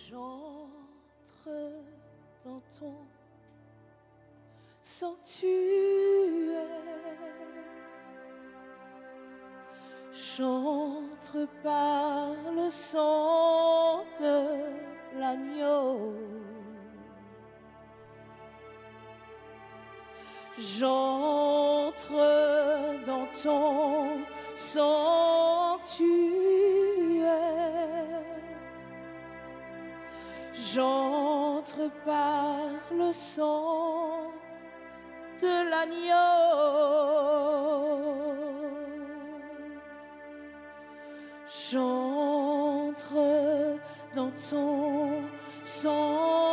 J'entre dans ton sanctuaire, j'entre par le sang de l'agneau. J'entre dans ton sanctuaire, j'entre par le sang de l'agneau. J'entre dans ton sanctuaire,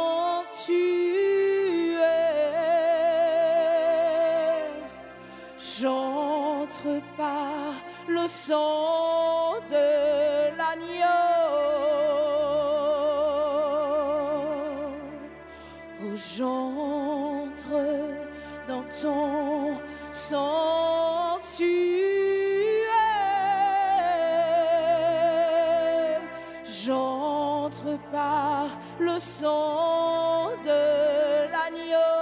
j'entre par le sang de l'agneau. Oh, j'entre dans ton sanctuaire, j'entre par le sang de l'agneau.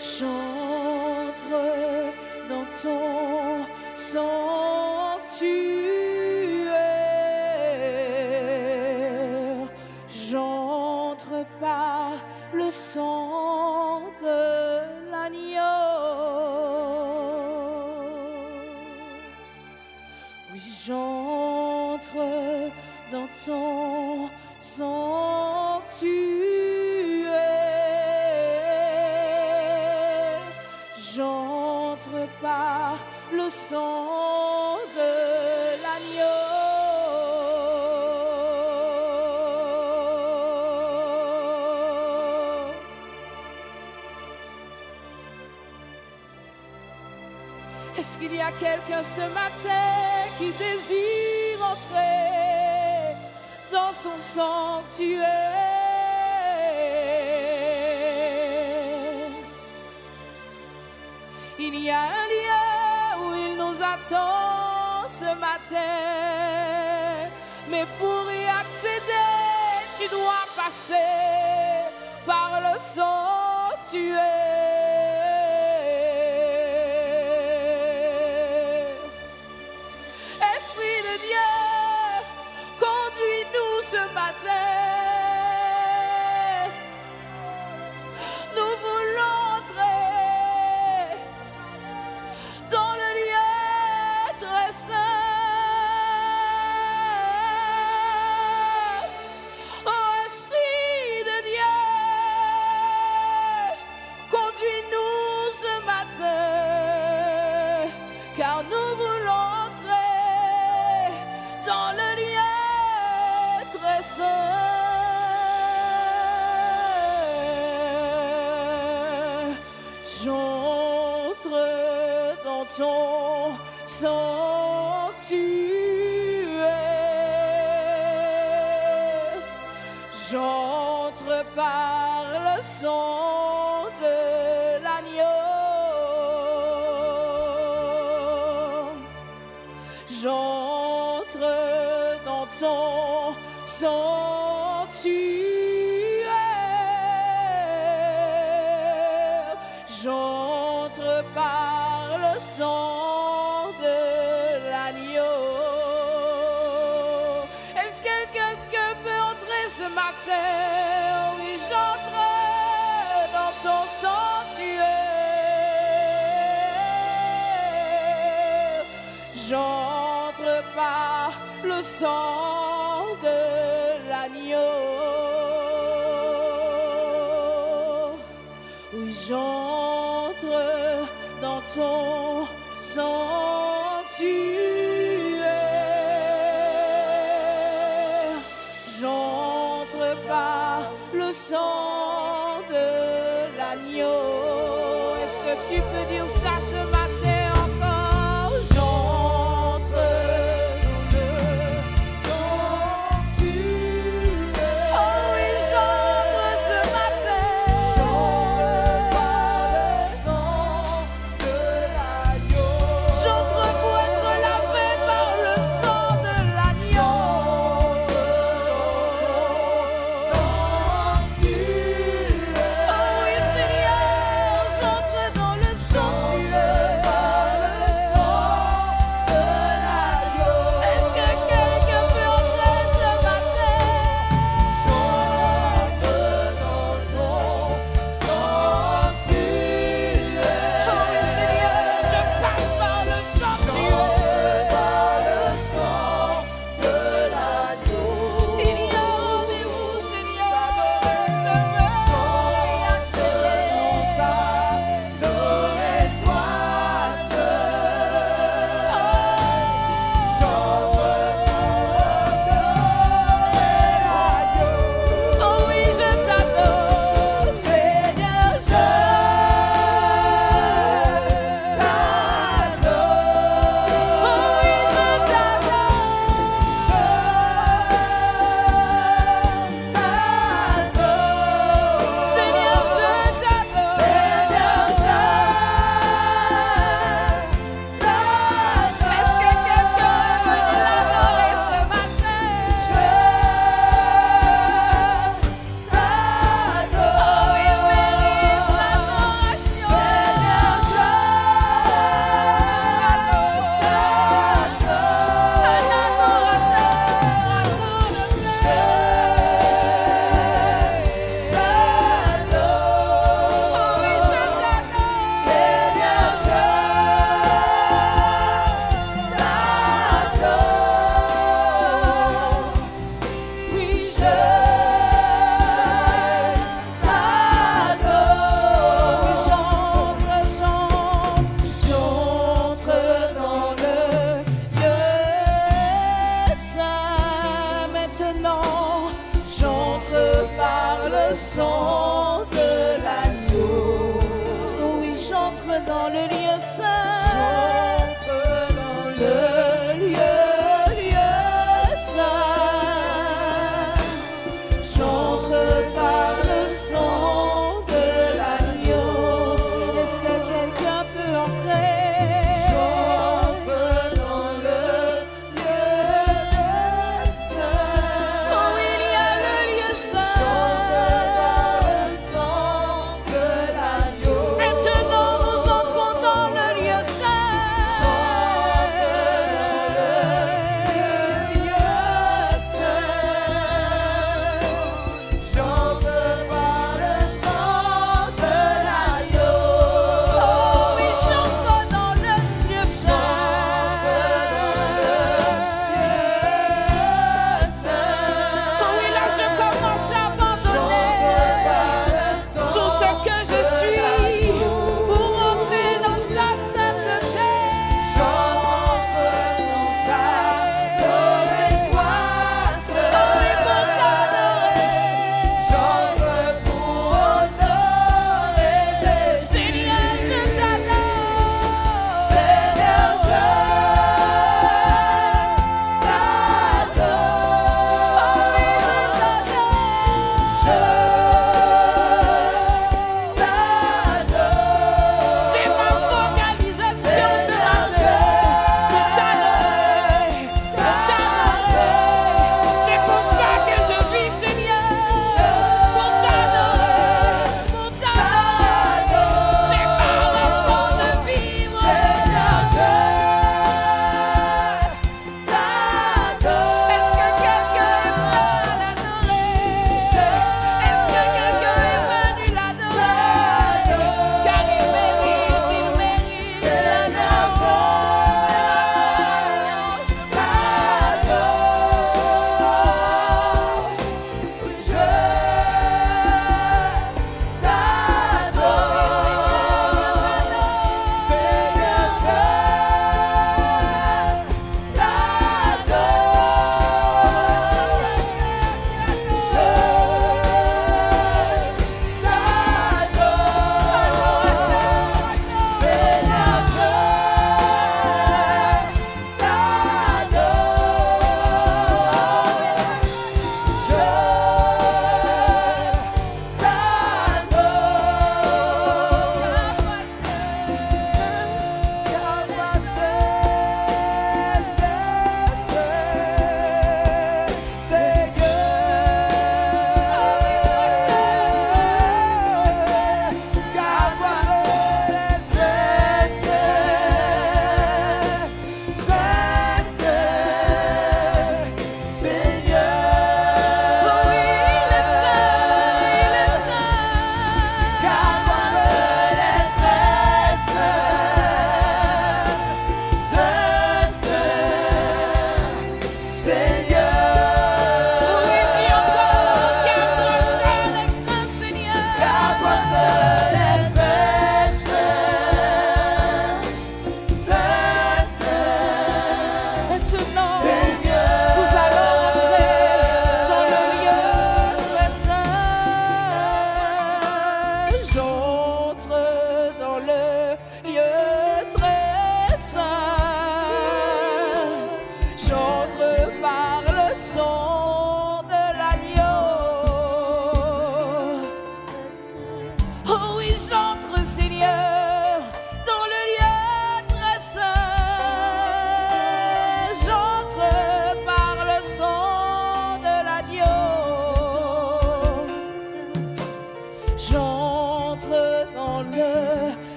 J'entre dans ton sanctuaire, j'entre par le sang de l'agneau. Oui, j'entre dans ton sanctuaire, j'entre par le sang de l'agneau. Est-ce qu'il y a quelqu'un ce matin qui désire entrer dans son sanctuaire? Il y a un lieu où il nous attend ce matin, mais pour y accéder, tu dois passer par le sanctuaire. Nous voulons entrer dans le lieu très saint. Oh, Esprit de Dieu, conduis-nous ce matin, car nous voulons entrer dans le lieu très saint. J'entre dans ton sanctuaire, j'entre par le sang de l'agneau. J'entre dans ton sanctuaire, j'entre par le sang de l'agneau. Est-ce quelqu'un qui veut entrer ce matin? Oui, j'entre dans ton sanctuaire, j'entre par le sang de l'agneau. Oui, j'entre dans ton sanctuaire, j'entre par le sang de l'agneau. Est-ce que tu peux dire ça ce matin encore? J'entre dans le sanctuaire. Oh oui, j'entre ce matin. J'entre par le sang de l'agneau. J'entre pour être lavé par le sang de l'agneau.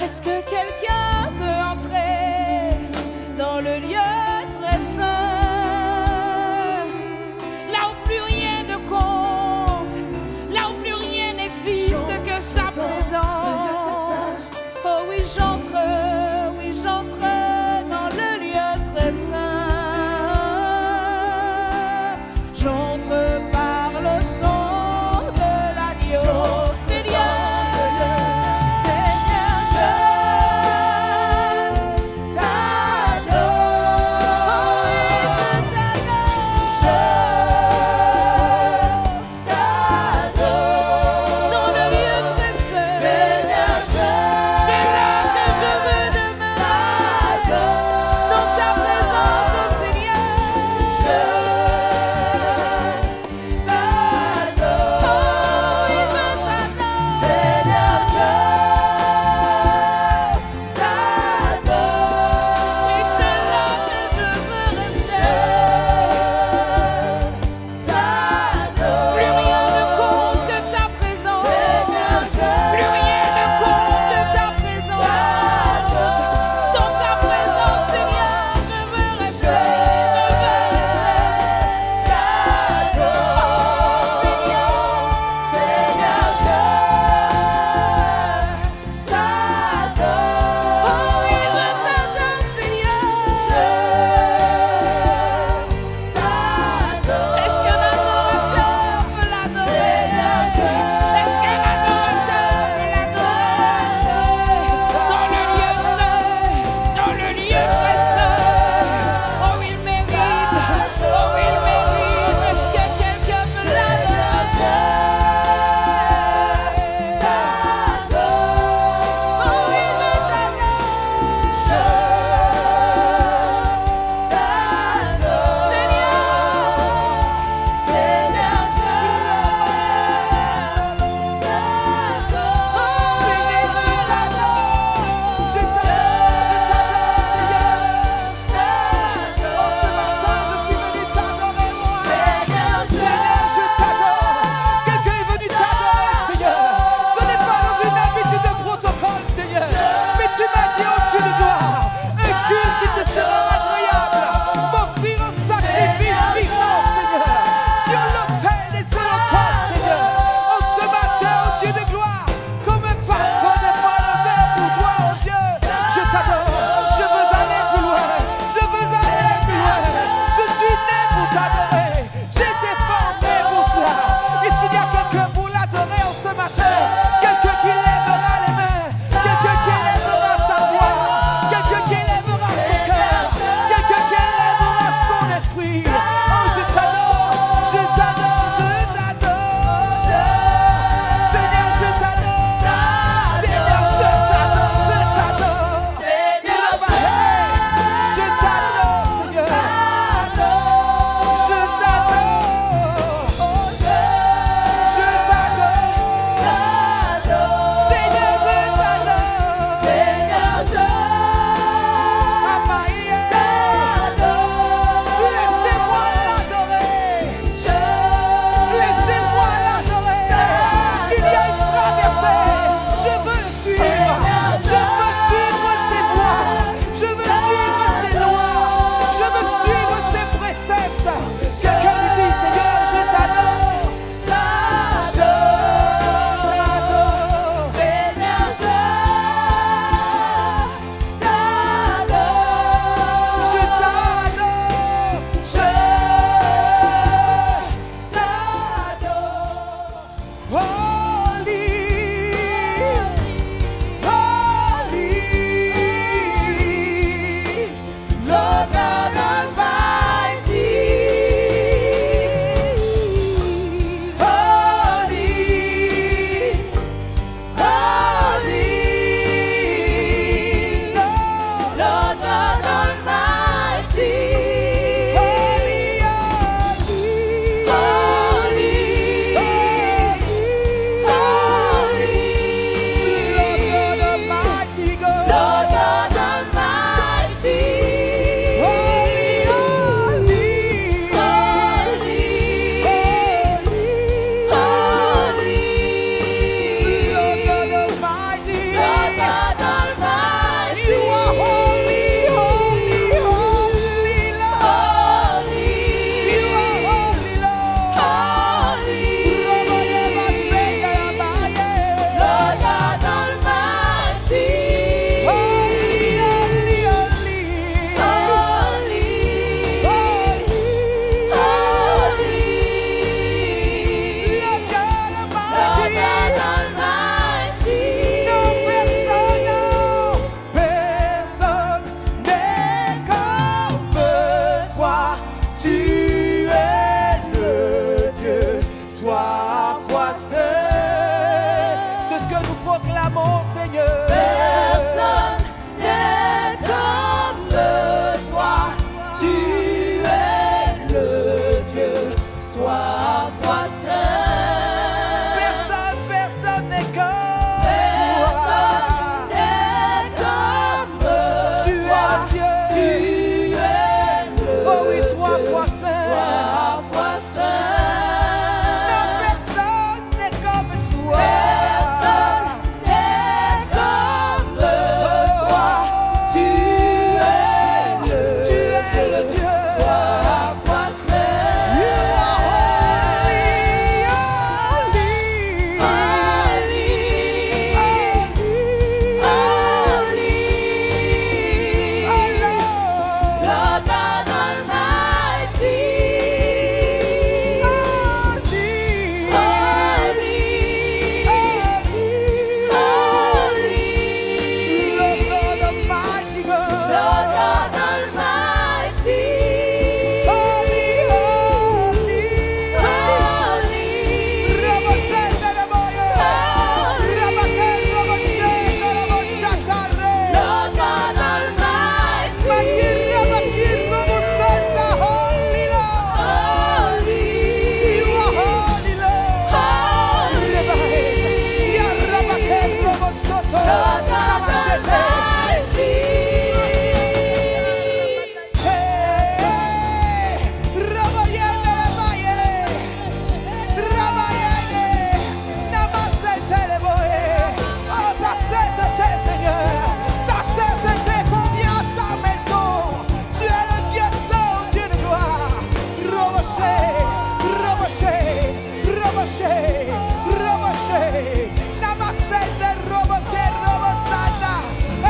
Est-ce que quelqu'un peut entrer dans le lieu très saint, là où plus rien ne compte, là où plus rien n'existe que sa présence? Oh oui, j'entre dans le lieu très saint. trois fois saint. C'est ce que nous proclamons, Seigneur. Personne n'est comme toi. Tu es le Dieu, trois fois saint. Personne n'est comme toi. Tu es le Dieu. Oh oui, trois fois saint. Non, personne n'est comme toi. Tu es le Dieu. You are Lord God Almighty, Lord God Almighty God. Lord God Almighty, Holy, holy. holy, Rabasenda Raboyo. Rabakendo Rabashenda Raboshatare. Lord God Almighty, Makira Makira Rabosenta. Holy Lord. holy, You are holy Lord. Rebahe. Ya Rabakel Rabosoto. Lord God Rabashete. Almighty. Hey, Rabayende Rabaye. Rabayende. Namasete Leboye. Oh, ta sainteté, Seigneur. Ta sainteté convient à ta maison. Tu es le Dieu saint, Dieu de gloire. Roboché, Roboché, Roboché, Roboché. Namasete Roboké, Robosata.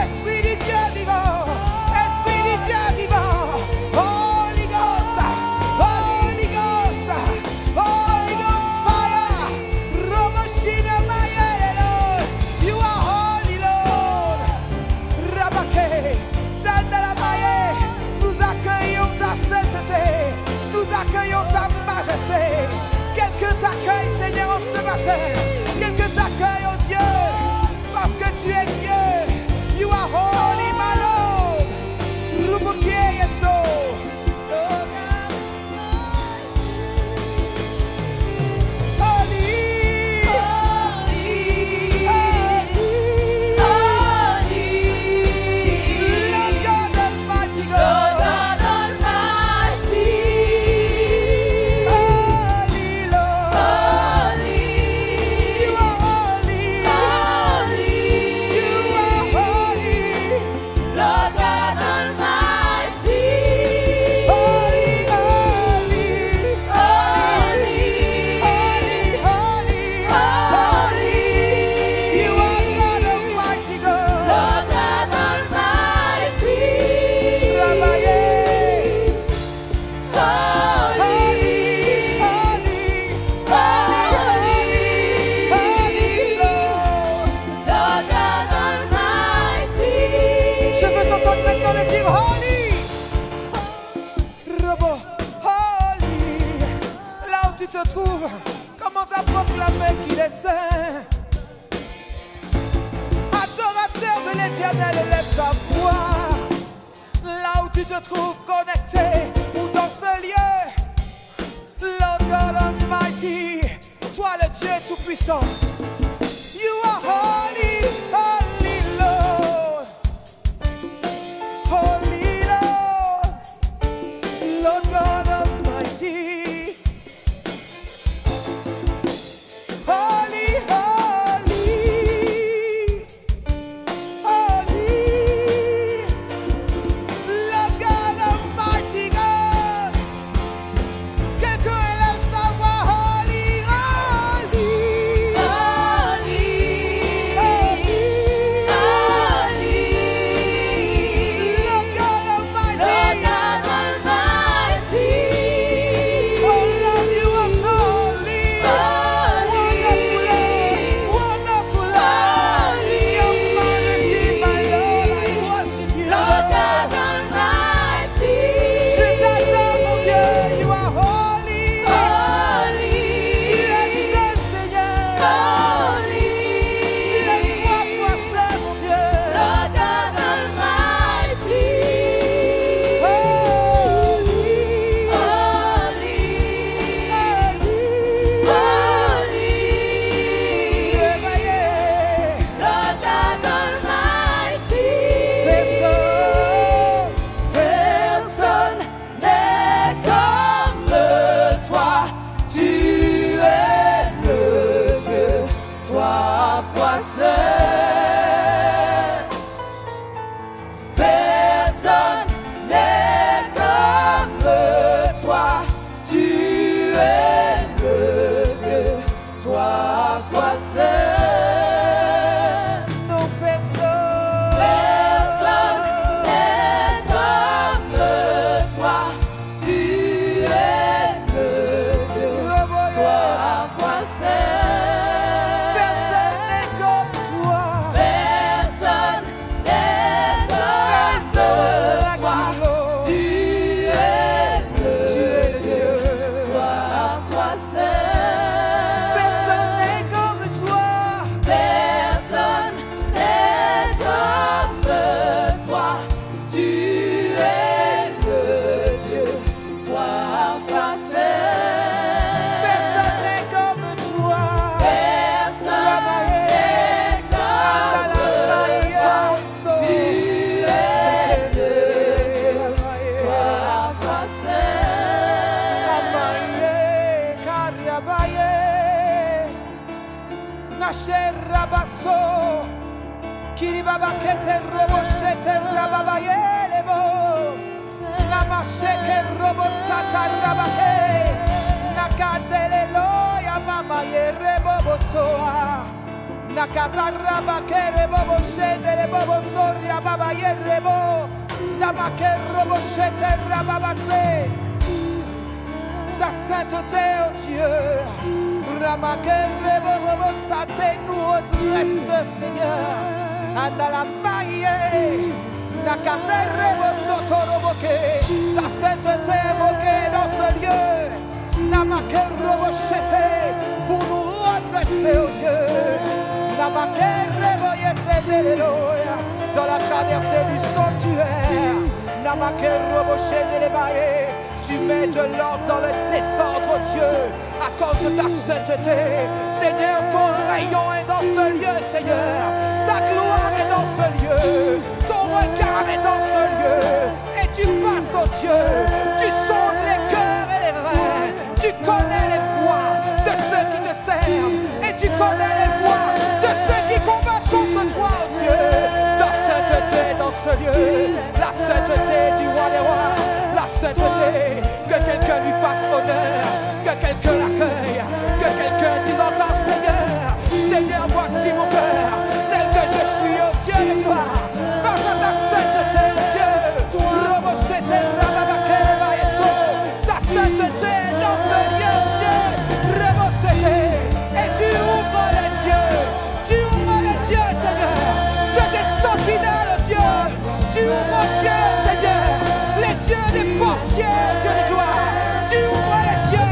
Esprit du Dieu vivant. Esprit du Dieu vivant. Holy Ghost. Holy Ghost. Holy Ghost fire. Roboshina Mayele, Lord. You are holy, Lord. Rabake. Zandalamaye. Nous accueillons ta sainteté. Nous accueillons ta majesté. Quelqu'un t'accueille, Seigneur, en ce matin. Quelqu'un t'accueille, oh Dieu. Parce que tu es Dieu. You are holy, my Lord. Rubukie Yeso. Holy. Lord God Almighty God. Holy Lord. You are holy. You are holy. Holy, holy. Holy, holy, holy. You are God Almighty God. Rabaye. Holy, holy, holy, Lord. Je veux t'entendre maintenant le dire holy. Robo, holy. Là où tu te trouves, commence à proclamer qu'il est saint. Adorateur de l'éternel, élève ta voix. Là où tu te trouves connecté ou dans ce lieu, Lord God Almighty, toi le Dieu tout-puissant. You are holy, holy Lord. Holy Lord, Lord God Almighty. Holy, holy, holy. Lord God Almighty God. Quelqu'un élève sa voix, holy, holy. fois seul. Personne n'est comme toi. Tu es le Dieu, trois fois seul. Non, personne n'est comme toi. Tu es le Dieu, trois fois seul. Personne n'est comme toi. Personne n'est comme toi. Tu es le Dieu, trois fois seul. Personne n'est comme toi. Personne n'est comme toi. Tu es le Dieu, trois fois seul. Personne n'est comme toi. Personne n'est comme toi. Tu es le Dieu, trois fois seul. Rabasso, Kiribaba Kete Robo Shete Rababaye Lebo, Namasheke Robo Sata Rabake, Nakadele Loya Mama Yerebo Bosoa, Nakata Rabake Rebo Shete Rebo Soria Baba Yerebo, Namake Robo Shete Rababase. Ta sainteté, oh Dieu, nous redresse, Seigneur, ta sainteté évoquée dans ce lieu, pour nous redresser, oh Dieu, dans la traversée du sanctuaire, tu mets de l'ordre dans le désordre, Dieu, à cause de ta sainteté. Seigneur, ton rayon est dans ce lieu, Seigneur. Ta gloire est dans ce lieu. Ton regard est dans ce lieu. Et tu passes, oh Dieu. Tu sondes les cœurs et les reins. Tu connais les voies de ceux qui te servent. Et tu connais les voies de ceux qui combattent contre toi, oh Dieu. Ta sainteté dans ce lieu. La sainteté du roi des rois. La sainteté, que quelqu'un lui fasse honneur, que quelqu'un l'accueille, que quelqu'un dise encore Seigneur, Seigneur, voici mon cœur, tel que je suis, oh Dieu de gloire, face à ta sainteté, oh Dieu, ta sainteté dans ce lieu, oh Dieu, et tu ouvres les yeux, Seigneur, de tes sentinelles, oh Dieu, tu ouvres, Dieu, Seigneur, les yeux des portiers, Dieu de gloire. Tu ouvres les yeux,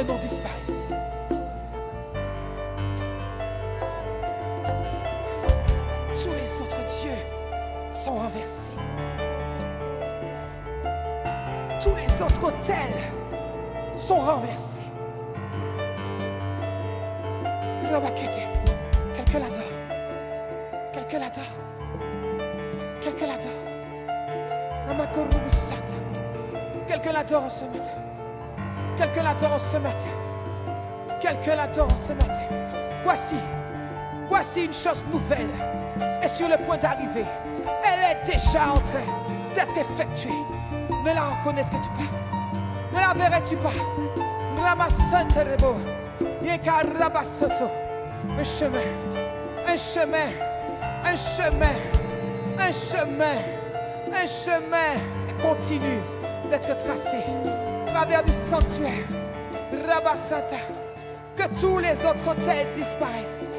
autres noms disparaissent. Tous les autres dieux sont renversés. Tous les autres autels sont renversés. Quelqu'un l'adore. Quelqu'un l'adore. Quelqu'un l'adore. Quelqu'un l'adore ce matin. Quelqu'un l'adore ce matin. Quelqu'un l'adore ce matin. Voici une chose nouvelle est sur le point d'arriver. Elle est déjà en train d'être effectuée. Ne la reconnaîtrais-tu pas? Ne la verrais-tu pas? Un chemin, un chemin, un chemin, un chemin, un chemin continue d'être tracé à travers du sanctuaire. Rabasata, que tous les autres autels disparaissent.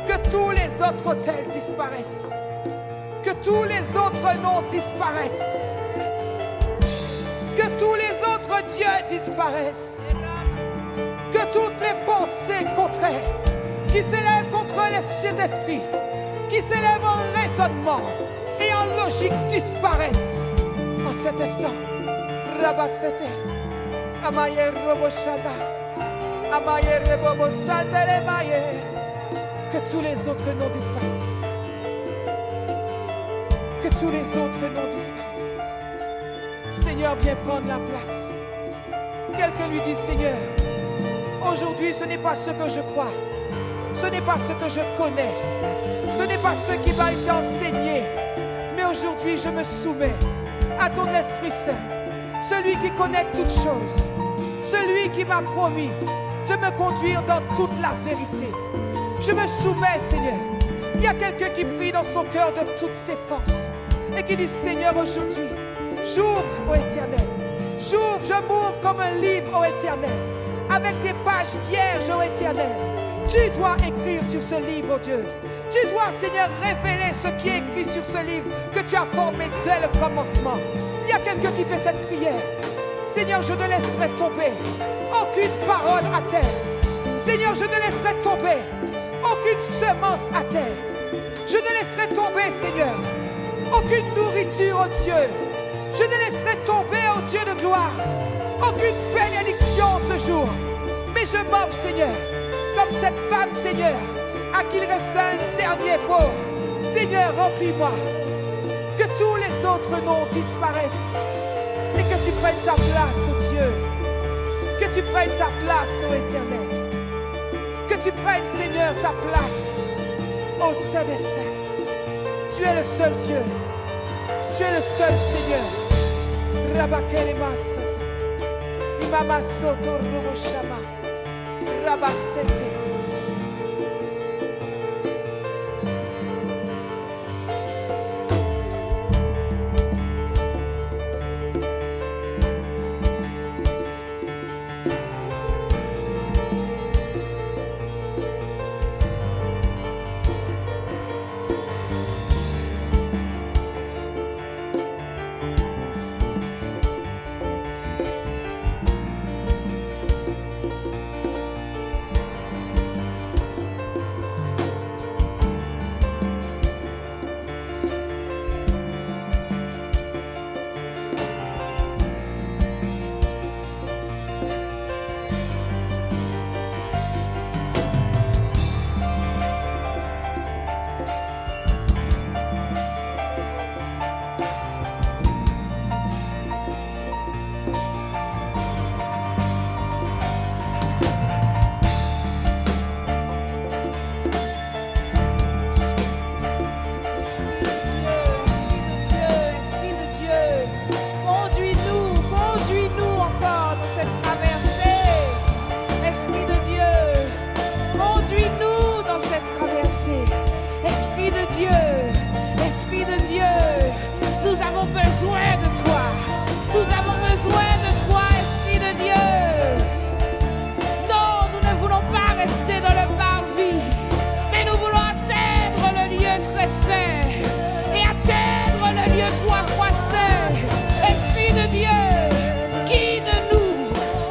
Que tous les autres autels disparaissent. Que tous les autres noms disparaissent. Que tous les autres dieux disparaissent. Que toutes les pensées contraires qui s'élèvent contre les Saint-Esprit, qui s'élèvent en raisonnement et en logique disparaissent en cet instant. Rabasete, Amaye Roboshada, Amaye Rebobo Sandele Maye. Que tous les autres noms disparaissent. Que tous les autres noms disparaissent. Seigneur, viens prendre la place. Quelqu'un lui dit, Seigneur, aujourd'hui ce n'est pas ce que je crois. Ce n'est pas ce que je connais. Ce n'est pas ce qui m'a été enseigné. Mais aujourd'hui, je me soumets à ton Esprit Saint. Celui qui connaît toutes choses. Celui qui m'a promis de me conduire dans toute la vérité. Je me soumets, Seigneur. Il y a quelqu'un qui prie dans son cœur de toutes ses forces. Et qui dit, Seigneur, aujourd'hui, j'ouvre, ô Éternel. J'ouvre, je m'ouvre comme un livre, ô Éternel. Avec des pages vierges, ô Éternel. Tu dois écrire sur ce livre, oh Dieu. Tu dois, Seigneur, révéler ce qui est écrit sur ce livre que tu as formé dès le commencement. Il y a quelqu'un qui fait cette prière. Seigneur, je ne laisserai tomber aucune parole à terre. Seigneur, je ne laisserai tomber aucune semence à terre. Je ne laisserai tomber, Seigneur, aucune nourriture, oh Dieu. Je ne laisserai tomber, oh Dieu de gloire, aucune bénédiction ce jour. Mais je m'offre, Seigneur, comme cette femme, Seigneur, à qui il reste un dernier pot. Seigneur, remplis-moi. Que tous les autres noms disparaissent. Et que tu prennes ta place, oh Dieu. Que tu prennes ta place, oh Éternel. Que tu prennes, Seigneur, ta place au sein des saints. Tu es le seul Dieu. Tu es le seul Seigneur. Rabakele Masata. Imama Soto Roboshama. Rabasete.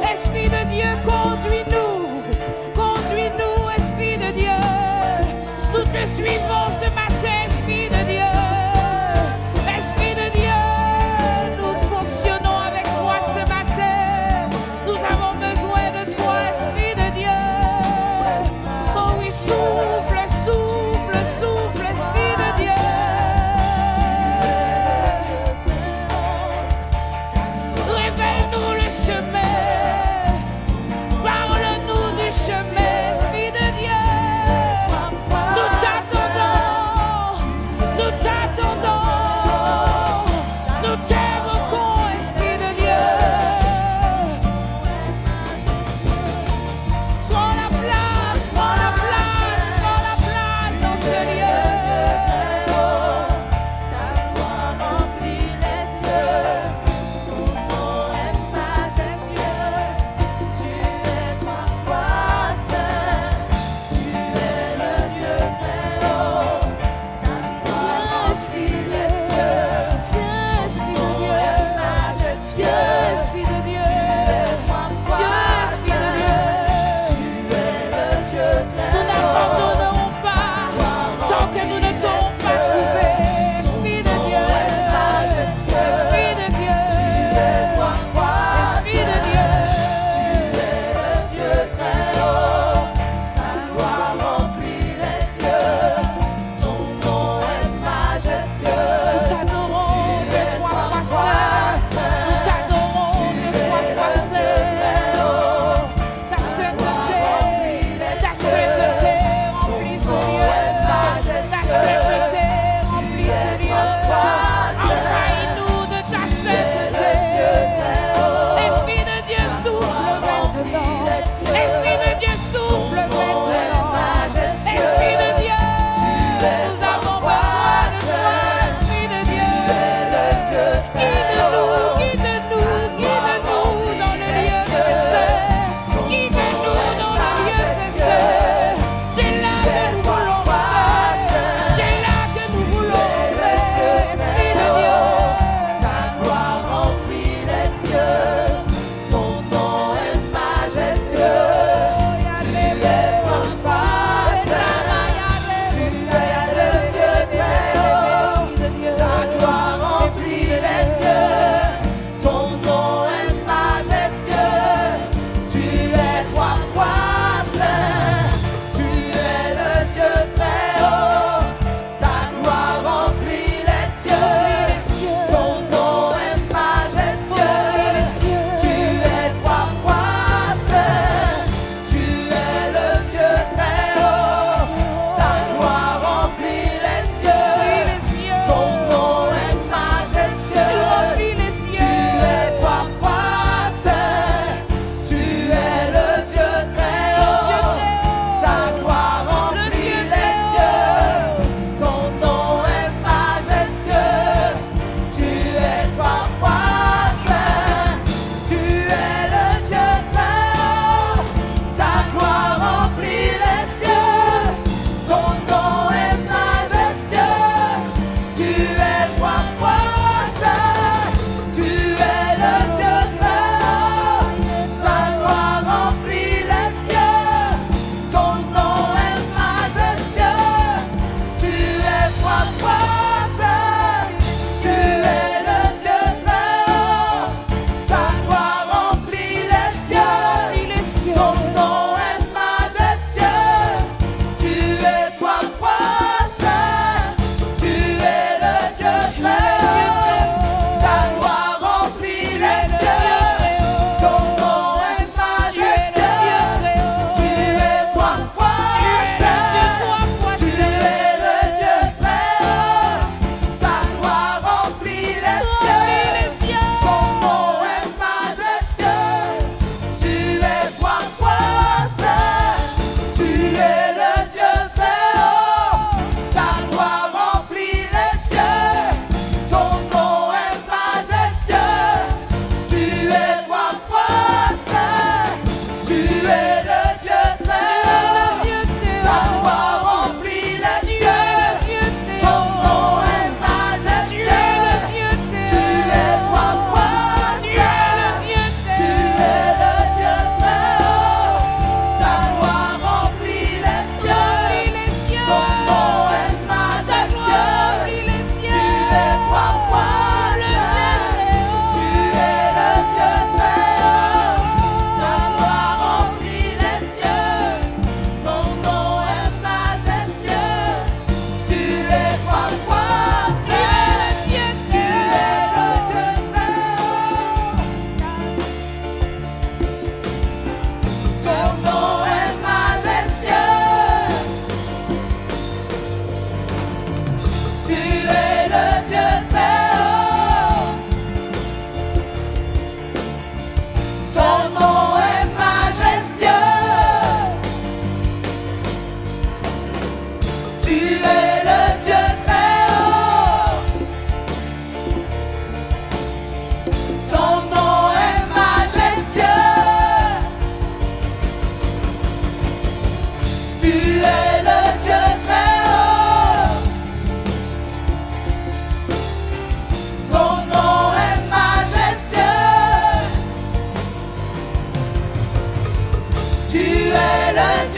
Esprit de Dieu, suivons ce matin, Esprit de Dieu. Esprit de Dieu, nous fonctionnons avec toi ce matin. Nous avons besoin de toi, Esprit de Dieu. Oh oui, souffle, souffle, souffle, Esprit de Dieu. Révèle-nous le chemin. Parle-nous du chemin, Esprit de Dieu. Nous t'attendons.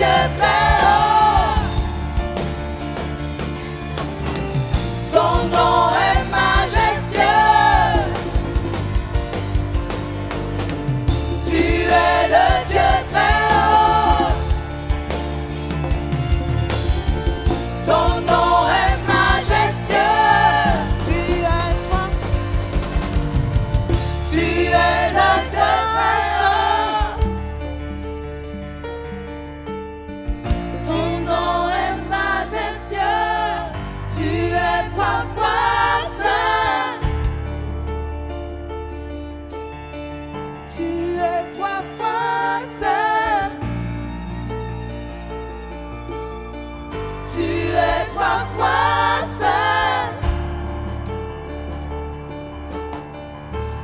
Dieu très haut. Ton nom est majestueux. Tu es le Dieu très haut. Ton nom est majestueux. Tu es toi. Tu es le Dieu très saint. Ton nom est majestueux. Tu es trois fois saint. Tu es trois fois saint. Tu es trois fois saint.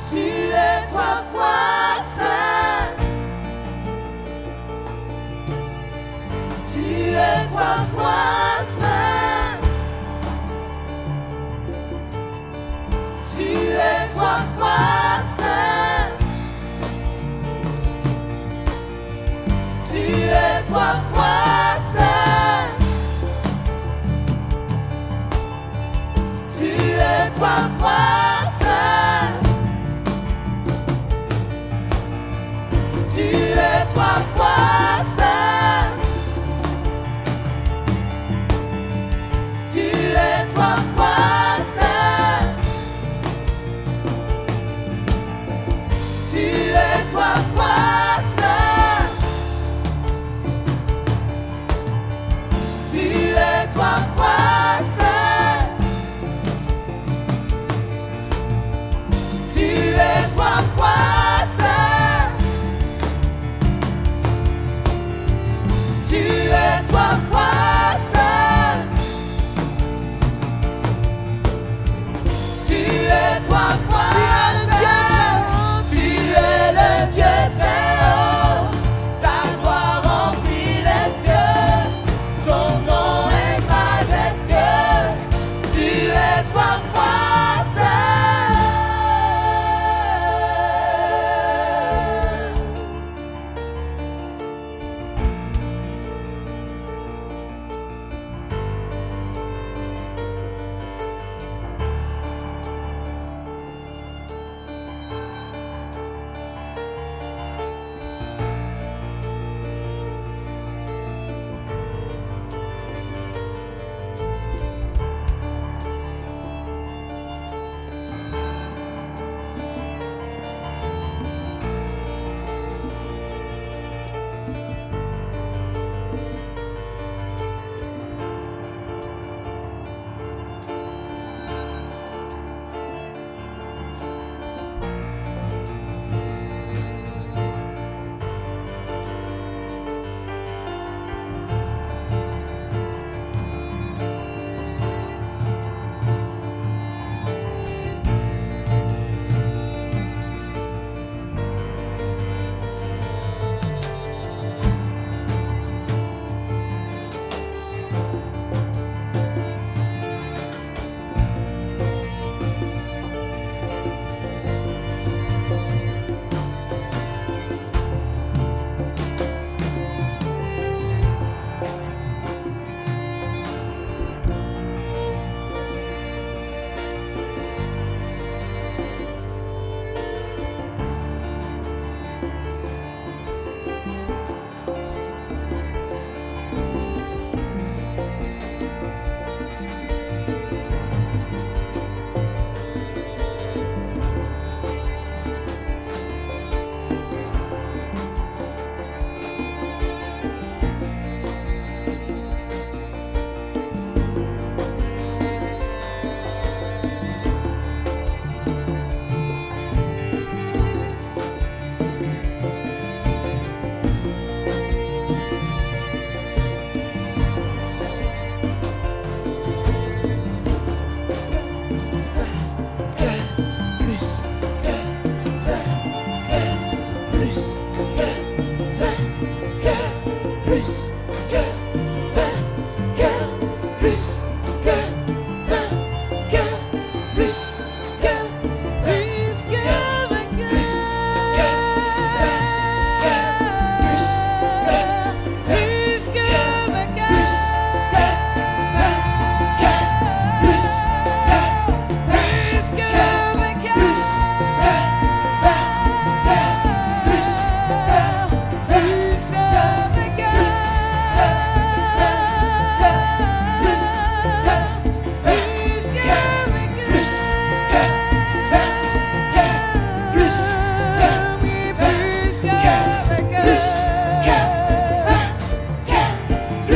Tu es trois fois saint. Tu es trois fois saint. Tu es trois fois saint. Tu es trois fois saint. Tu es trois fois saint. Tu es trois fois saint. Tu es trois fois saint. Tu es trois fois saint.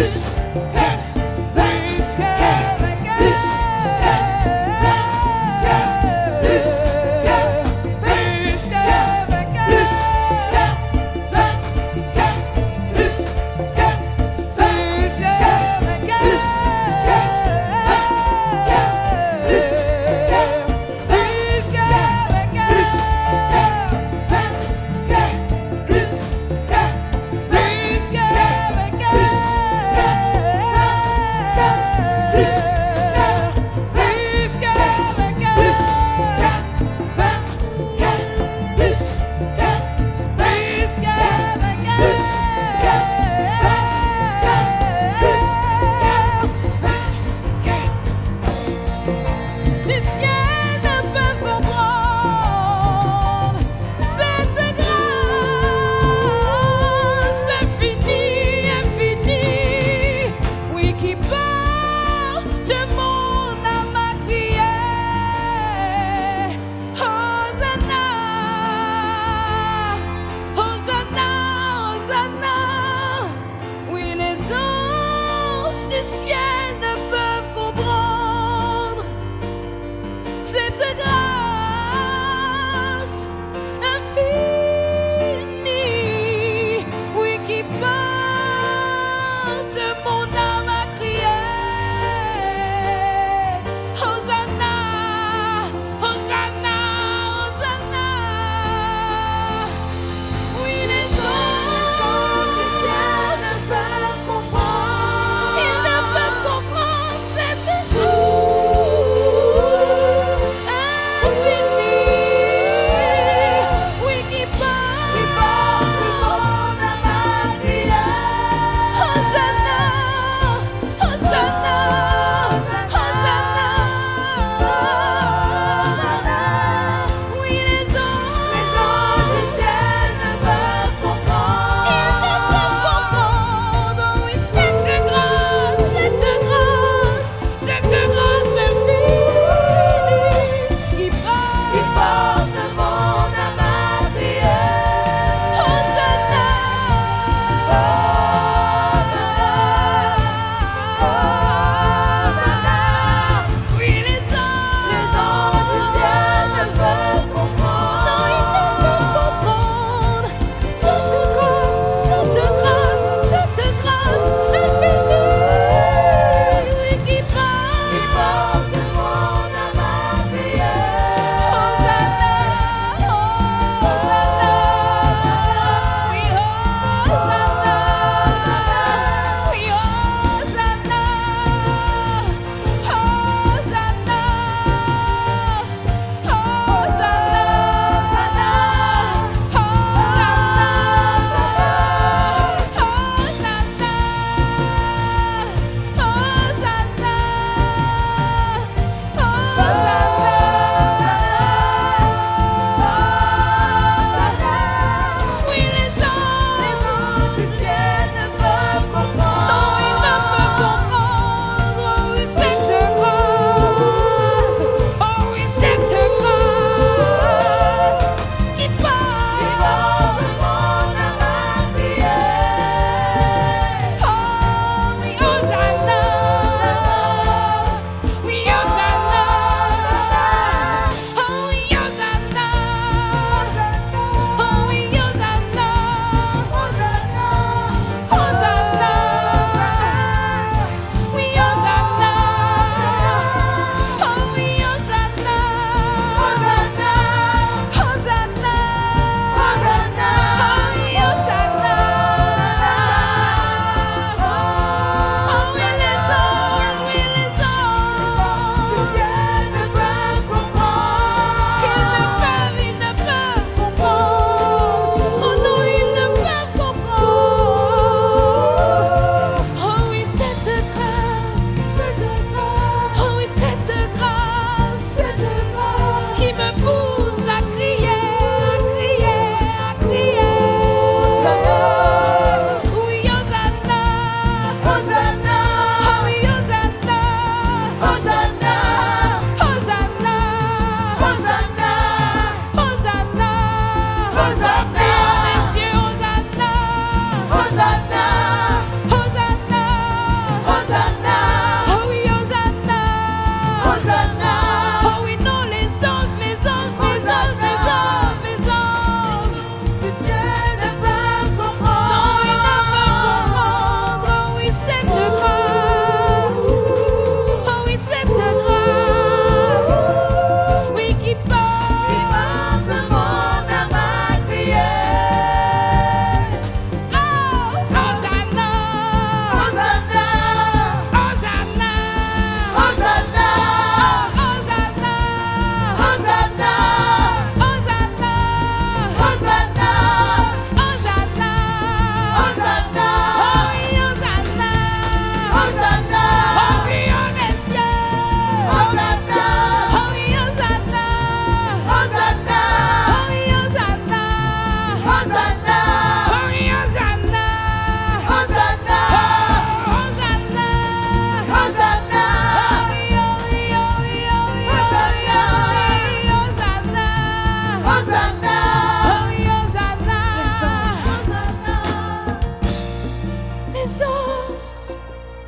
plus que vainqueur, plus que plus que plus que vainqueur, plus que vainqueur, plus que vainqueur, plus que plus que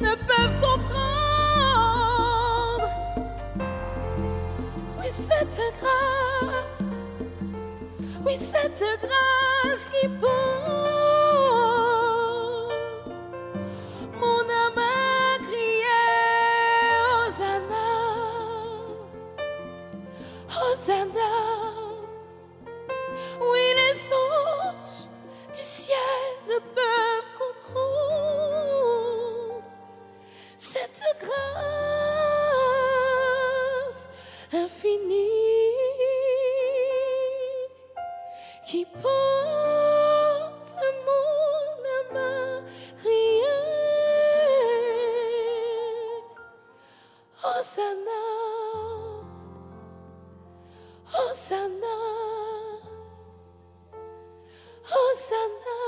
ne peuvent comprendre. Oui, cette grâce, oui, cette grâce qui porte mon âme à crier Hosanna, Hosanna. Oui, les anges du ciel ne peuvent comprendre cette grâce infinie qui porte mon âme à crier Hosanna, Hosanna, Hosanna,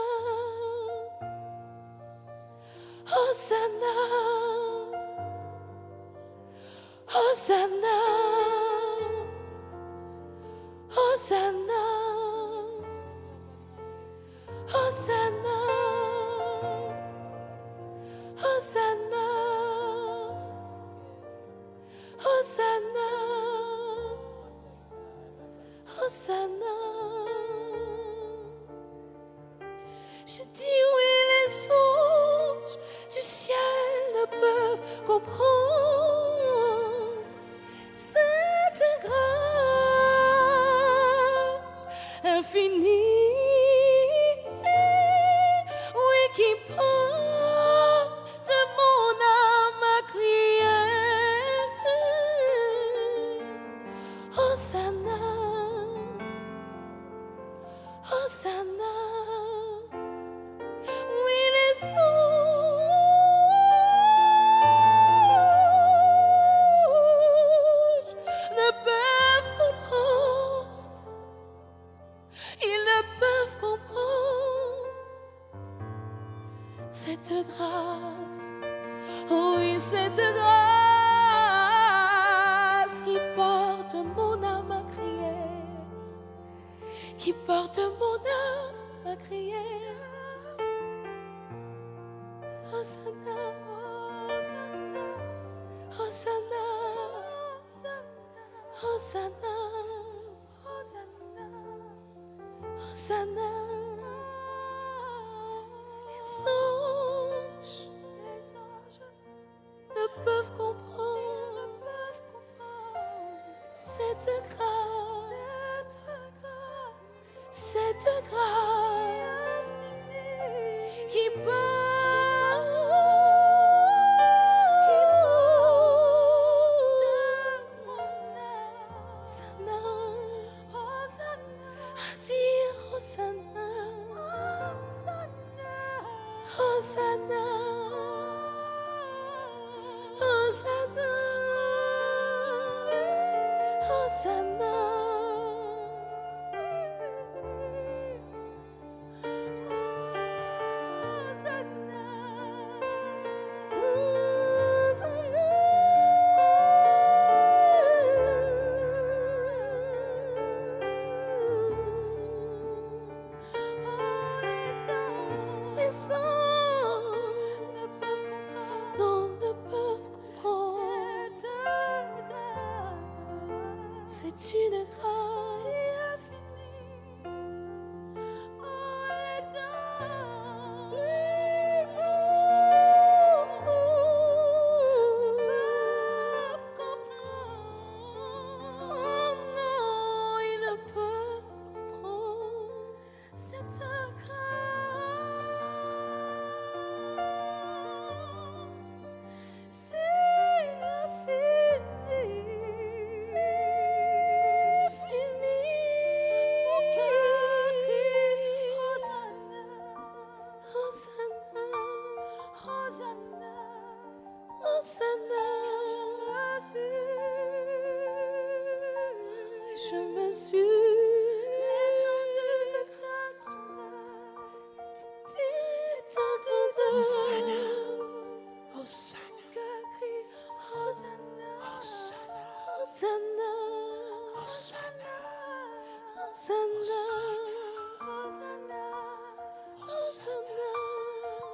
Hosanna, Hosanna, Hosanna, Hosanna, Hosanna, Hosanna, Hosanna. Je dis oui, les anges du ciel ne peuvent comprendre cette grâce infinie, oui, qui porte mon âme à crier Hosanna, Hosanna. Oui, les anges ne peuvent comprendre. Ils ne peuvent comprendre cette grâce. Oh oui, cette grâce qui porte mon âme à crier, qui porte mon âme à crier Hosanna, Hosanna, Hosanna, Hosanna. Les anges ne peuvent comprendre cette grâce, cette grâce qui Hosanna, Hosanna, Hosanna, c'est une grâce je me suis l'étendue de ta grandeur, Hosanna, Hosanna, Hosanna, Hosanna, Hosanna, Hosanna, Hosanna, Hosanna,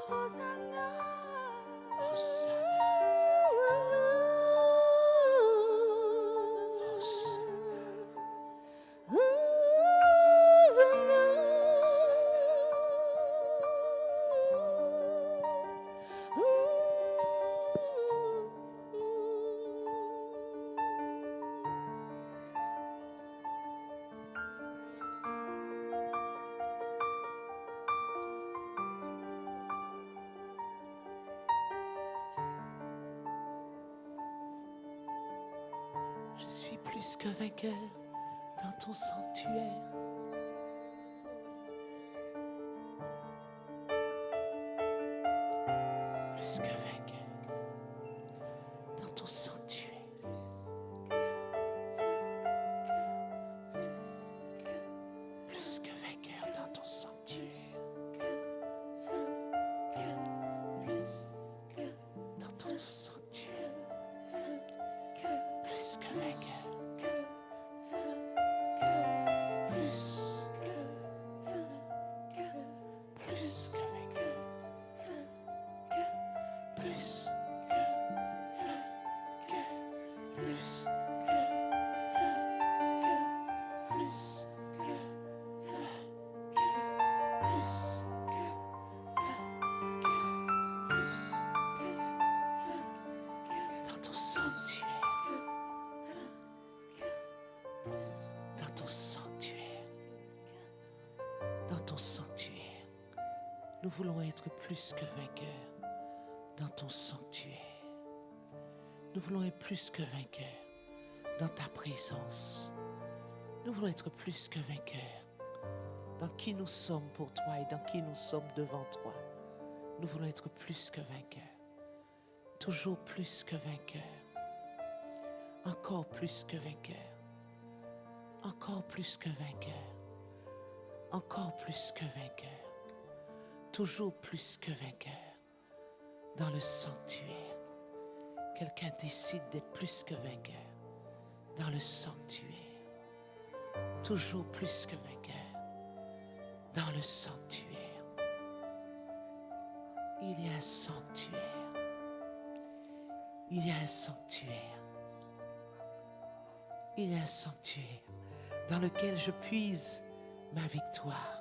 Hosanna, Hosanna. Je suis plus que vainqueur dans ton sanctuaire. Plus que vainqueur dans ton sanctuaire. Plus que vainqueur dans ton sanctuaire. Dans ton sanctuaire. Plus que vainqueur. Plus que vainqueur. Plus que vainqueur. Plus que vainqueur. Plus que vainqueur. Plus que vainqueur. Dans ton sanctuaire. Dans ton sanctuaire. Dans ton sanctuaire. Nous voulons être plus que vainqueurs dans ton sanctuaire. Nous voulons être plus que vainqueurs dans ta présence. Nous voulons être plus que vainqueurs dans qui nous sommes pour toi et dans qui nous sommes devant toi. Nous voulons être plus que vainqueurs. Toujours plus que vainqueurs. Encore plus que vainqueurs. Encore plus que vainqueurs. Encore plus que vainqueurs. Toujours plus que vainqueurs. Dans le sanctuaire. Quelqu'un décide d'être plus que vainqueur. Dans le sanctuaire. Toujours plus que vainqueur. Dans le sanctuaire. Il y a un sanctuaire. Il y a un sanctuaire. Il y a un sanctuaire dans lequel je puise ma victoire.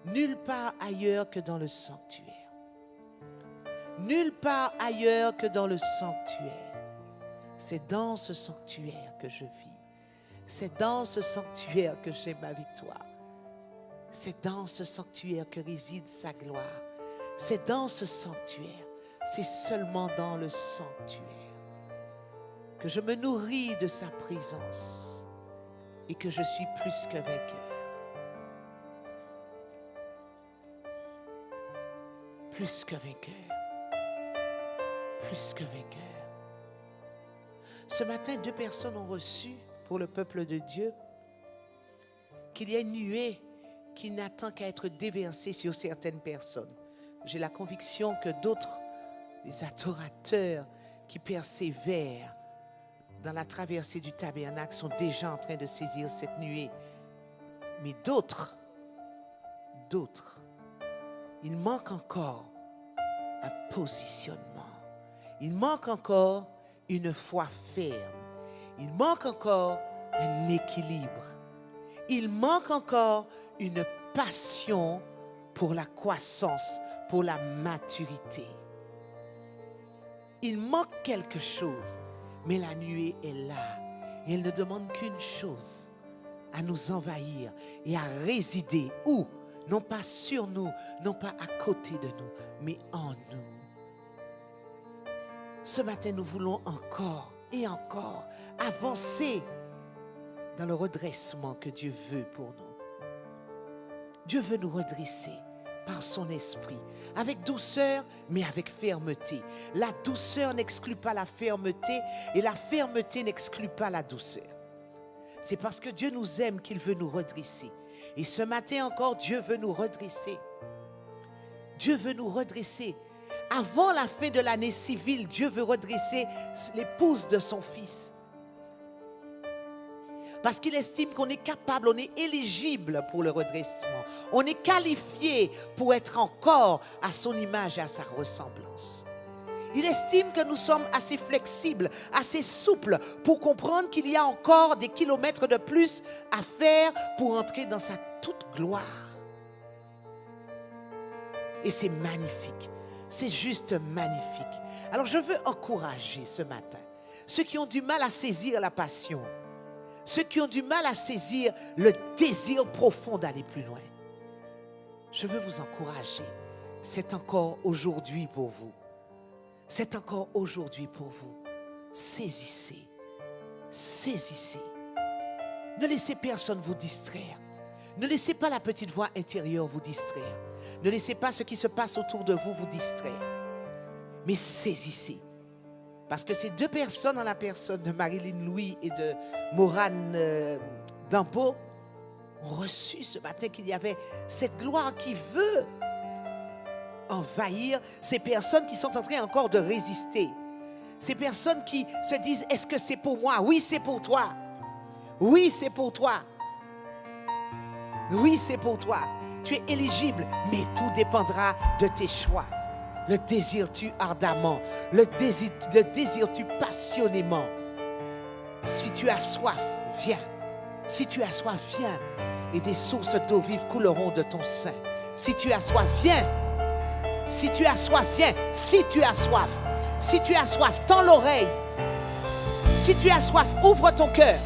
Nulle part ailleurs que dans le sanctuaire. Nulle part ailleurs que dans le sanctuaire. C'est dans ce sanctuaire que je vis. C'est dans ce sanctuaire que j'ai ma victoire. C'est dans ce sanctuaire que réside sa gloire. C'est dans ce sanctuaire, c'est seulement dans le sanctuaire que je me nourris de sa présence et que je suis plus que vainqueur. Plus que vainqueur. Plus que vainqueur. Ce matin, 2 personnes ont reçu pour le peuple de Dieu qu'il y a une nuée qui n'attend qu'à être déversée sur certaines personnes. J'ai la conviction que d'autres, les adorateurs qui persévèrent dans la traversée du tabernacle sont déjà en train de saisir cette nuée. Mais d'autres, il manque encore un positionnement. Il manque encore une foi ferme. Il manque encore un équilibre. Il manque encore une passion pour la croissance, pour la maturité. Il manque quelque chose, mais la nuée est là. Et elle ne demande qu'une chose, à nous envahir et à résider où? Non pas sur nous, non pas à côté de nous, mais en nous. Ce matin, nous voulons encore et encore avancer dans le redressement que Dieu veut pour nous. Dieu veut nous redresser par son esprit, avec douceur, mais avec fermeté. La douceur n'exclut pas la fermeté et la fermeté n'exclut pas la douceur. C'est parce que Dieu nous aime qu'il veut nous redresser. Et ce matin encore, Dieu veut nous redresser. Dieu veut nous redresser. Avant la fin de l'année civile, Dieu veut redresser l'épouse de son fils. Parce qu'il estime qu'on est capable, on est éligible pour le redressement. On est qualifié pour être encore à son image et à sa ressemblance. Il estime que nous sommes assez flexibles, assez souples pour comprendre qu'il y a encore des kilomètres de plus à faire pour entrer dans sa toute gloire. Et c'est magnifique. C'est juste magnifique. Alors je veux encourager ce matin ceux qui ont du mal à saisir la passion, ceux qui ont du mal à saisir le désir profond d'aller plus loin. Je veux vous encourager. C'est encore aujourd'hui pour vous. C'est encore aujourd'hui pour vous. Saisissez. saisissez. Ne laissez personne vous distraire. Ne laissez pas la petite voix intérieure vous distraire. Ne laissez pas ce qui se passe autour de vous distraire. Mais saisissez. Parce que ces deux personnes, en la personne de Marilyn Louis et de Morane Dampo, ont reçu ce matin qu'il y avait cette gloire qui veut envahir ces personnes qui sont en train encore de résister. Ces personnes qui se disent, est-ce que c'est pour moi? Oui, c'est pour toi. Oui, c'est pour toi. Oui, c'est pour toi. Tu es éligible, mais tout dépendra de tes choix. Le désires-tu ardemment? Le désires-tu passionnément? Si tu as soif, viens. Si tu as soif, viens. Et des sources d'eau vive couleront de ton sein. Si tu as soif, viens. Si tu as soif, viens. Si tu as soif. Si tu as soif, tends l'oreille. Si tu as soif, ouvre ton cœur.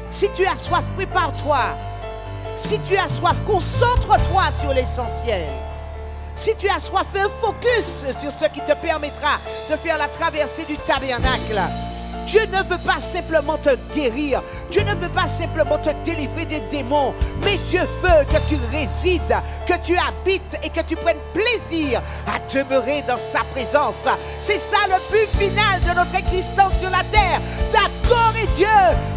Si tu as soif, prépare-toi. Si tu as soif, concentre-toi sur l'essentiel. Si tu as soif, fais un focus sur ce qui te permettra de faire la traversée du tabernacle. Dieu ne veut pas simplement te guérir. Dieu ne veut pas simplement te délivrer des démons. Mais Dieu veut que tu résides, que tu habites et que tu prennes plaisir à demeurer dans sa présence. C'est ça le but final de notre existence sur la terre. D'adorer Dieu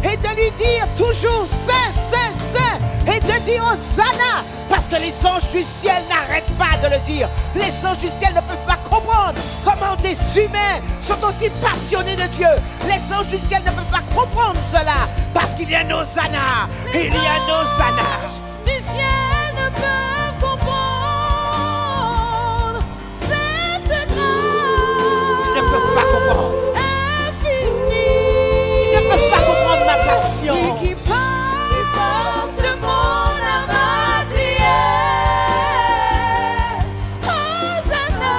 et de lui dire toujours Saint, Saint, Saint. Et de dire Hosanna. Parce que les anges du ciel n'arrêtent pas de le dire. Les anges du ciel ne peuvent pas comprendre comment des humains sont aussi passionnés de Dieu. Les anges du ciel ne peuvent pas comprendre cela. Parce qu'il y a un Hosanna. Il y a un Hosanna. Du ciel ne peuvent comprendre cette grâce. Ils ne peuvent pas comprendre. Infinie. Ils ne peuvent pas comprendre ma passion. Et qui porte mon âme à crier. Hosanna.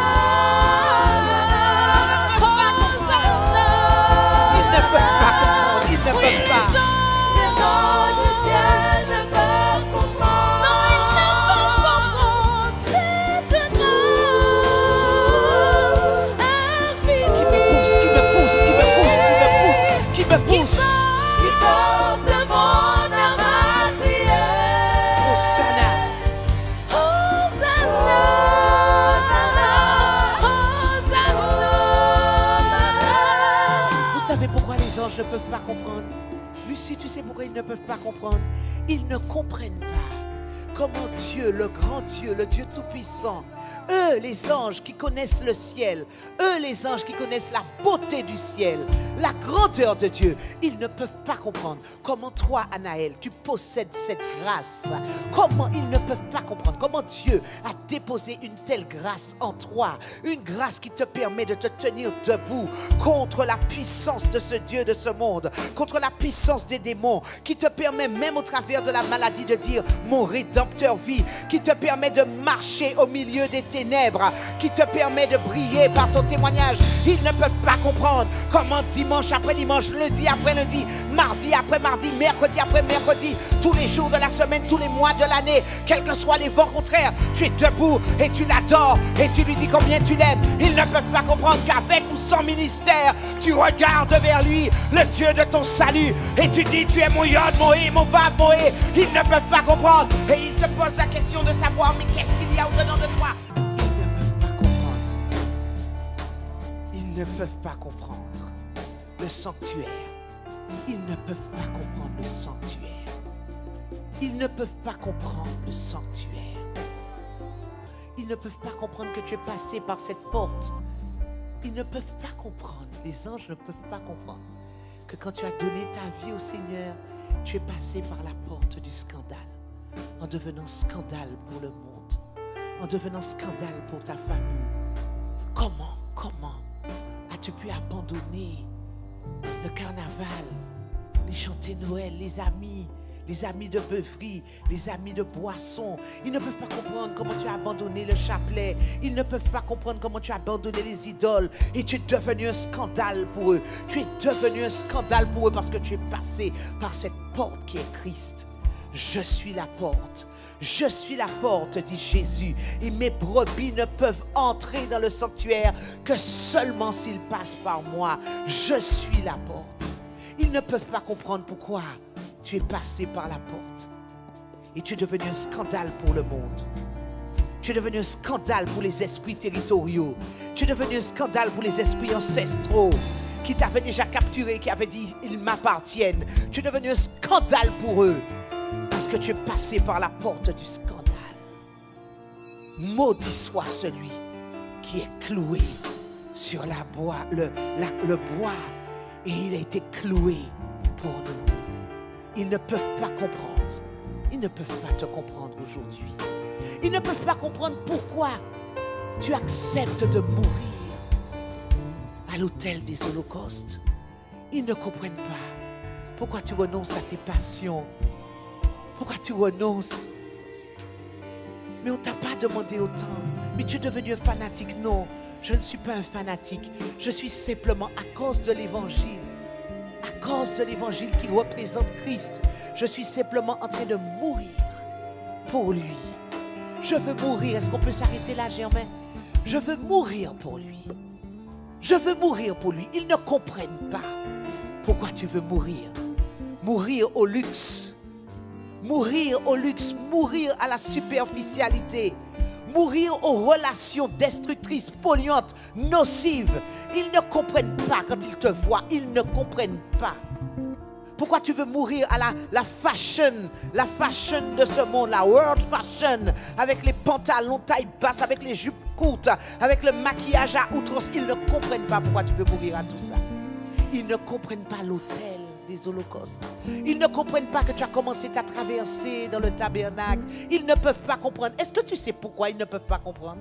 Hosanna. Ils ne peuvent pas comprendre. Ils ne peuvent pas. Les anges du ciel ne peuvent comprendre. Non, ils ne peuvent comprendre cette grâce infinie. Qui me pousse, qui me pousse, qui me pousse, qui me pousse, qui me pousse. Qui porte mon âme à crier. Hosanna. Hosanna. Hosanna. Vous savez pourquoi les anges ne peuvent pas comprendre? Lucie, tu sais pourquoi ils ne peuvent pas comprendre? Ils ne comprennent pas comment Dieu, le grand Dieu, le Dieu tout-puissant, eux, les anges qui connaissent le ciel, eux, les anges qui connaissent la beauté du ciel, la grandeur de Dieu, ils ne peuvent pas comprendre comment toi, Anaël, tu possèdes cette grâce. Comment ils ne peuvent pas comprendre comment Dieu a déposé une telle grâce en toi, une grâce qui te permet de te tenir debout contre la puissance de ce Dieu de ce monde, contre la puissance des démons, qui te permet même au travers de la maladie de dire mon Rédempteur vit, qui te permet de marcher au milieu des ténèbres, qui te permet de briller par ton témoignage. Ils ne peuvent pas comprendre comment dimanche après dimanche, lundi après lundi, mardi après mardi, mercredi après mercredi, tous les jours de la semaine, tous les mois de l'année, quels que soient les vents contraires, tu es debout et tu l'adores et tu lui dis combien tu l'aimes. Ils ne peuvent pas comprendre qu'avec ou sans ministère, tu regardes vers lui, le Dieu de ton salut, et tu dis tu es mon Yod, mon Hé, mon Vav, mon Hé. Ils ne peuvent pas comprendre et ils se posent la question de savoir mais qu'est-ce qu'il y a au-dedans de toi? Ils ne peuvent pas comprendre le sanctuaire. Ils ne peuvent pas comprendre le sanctuaire. Ils ne peuvent pas comprendre le sanctuaire. Ils ne peuvent pas comprendre que tu es passé par cette porte. Ils ne peuvent pas comprendre, les anges ne peuvent pas comprendre que quand tu as donné ta vie au Seigneur, tu es passé par la porte du scandale, en devenant scandale pour le monde, en devenant scandale pour ta famille. Comment as-tu pu abandonner le carnaval, les chanter Noël, les amis de beuverie, les amis de boisson? Ils ne peuvent pas comprendre comment tu as abandonné le chapelet. Ils ne peuvent pas comprendre comment tu as abandonné les idoles. Et tu es devenu un scandale pour eux. Tu es devenu un scandale pour eux parce que tu es passé par cette porte qui est Christ. Je suis la porte. Je suis la porte, dit Jésus, et mes brebis ne peuvent entrer dans le sanctuaire que seulement s'ils passent par moi. Je suis la porte. Ils ne peuvent pas comprendre pourquoi tu es passé par la porte. Et tu es devenu un scandale pour le monde. Tu es devenu un scandale pour les esprits territoriaux. Tu es devenu un scandale pour les esprits ancestraux qui t'avaient déjà capturé, qui avaient dit « ils m'appartiennent ». Tu es devenu un scandale pour eux parce que tu es passé par la porte du scandale. Maudit soit celui qui est cloué sur le bois et il a été cloué pour nous. Ils ne peuvent pas comprendre. Ils ne peuvent pas te comprendre aujourd'hui. Ils ne peuvent pas comprendre pourquoi tu acceptes de mourir à l'autel des holocaustes. Ils ne comprennent pas pourquoi tu renonces à tes passions. Pourquoi tu renonces. Mais on ne t'a pas demandé autant. Mais tu es devenu un fanatique. Non, je ne suis pas un fanatique. Je suis simplement à cause de l'évangile. À cause de l'évangile qui représente Christ. Je suis simplement en train de mourir pour lui. Je veux mourir. Est-ce qu'on peut s'arrêter là, Germain? Je veux mourir pour lui. Je veux mourir pour lui. Ils ne comprennent pas pourquoi tu veux mourir. Mourir au luxe. Mourir au luxe. Mourir à la superficialité. Mourir aux relations destructrices, polluantes, nocives. Ils ne comprennent pas quand ils te voient. Ils ne comprennent pas. Pourquoi tu veux mourir à la fashion de ce monde, la world fashion, avec les pantalons taille basse, avec les jupes courtes, avec le maquillage à outrance. Ils ne comprennent pas pourquoi tu veux mourir à tout ça. Ils ne comprennent pas l'autel des holocaustes. Ils ne comprennent pas que tu as commencé ta traversée dans le tabernacle. Ils ne peuvent pas comprendre. Est-ce que tu sais pourquoi ils ne peuvent pas comprendre?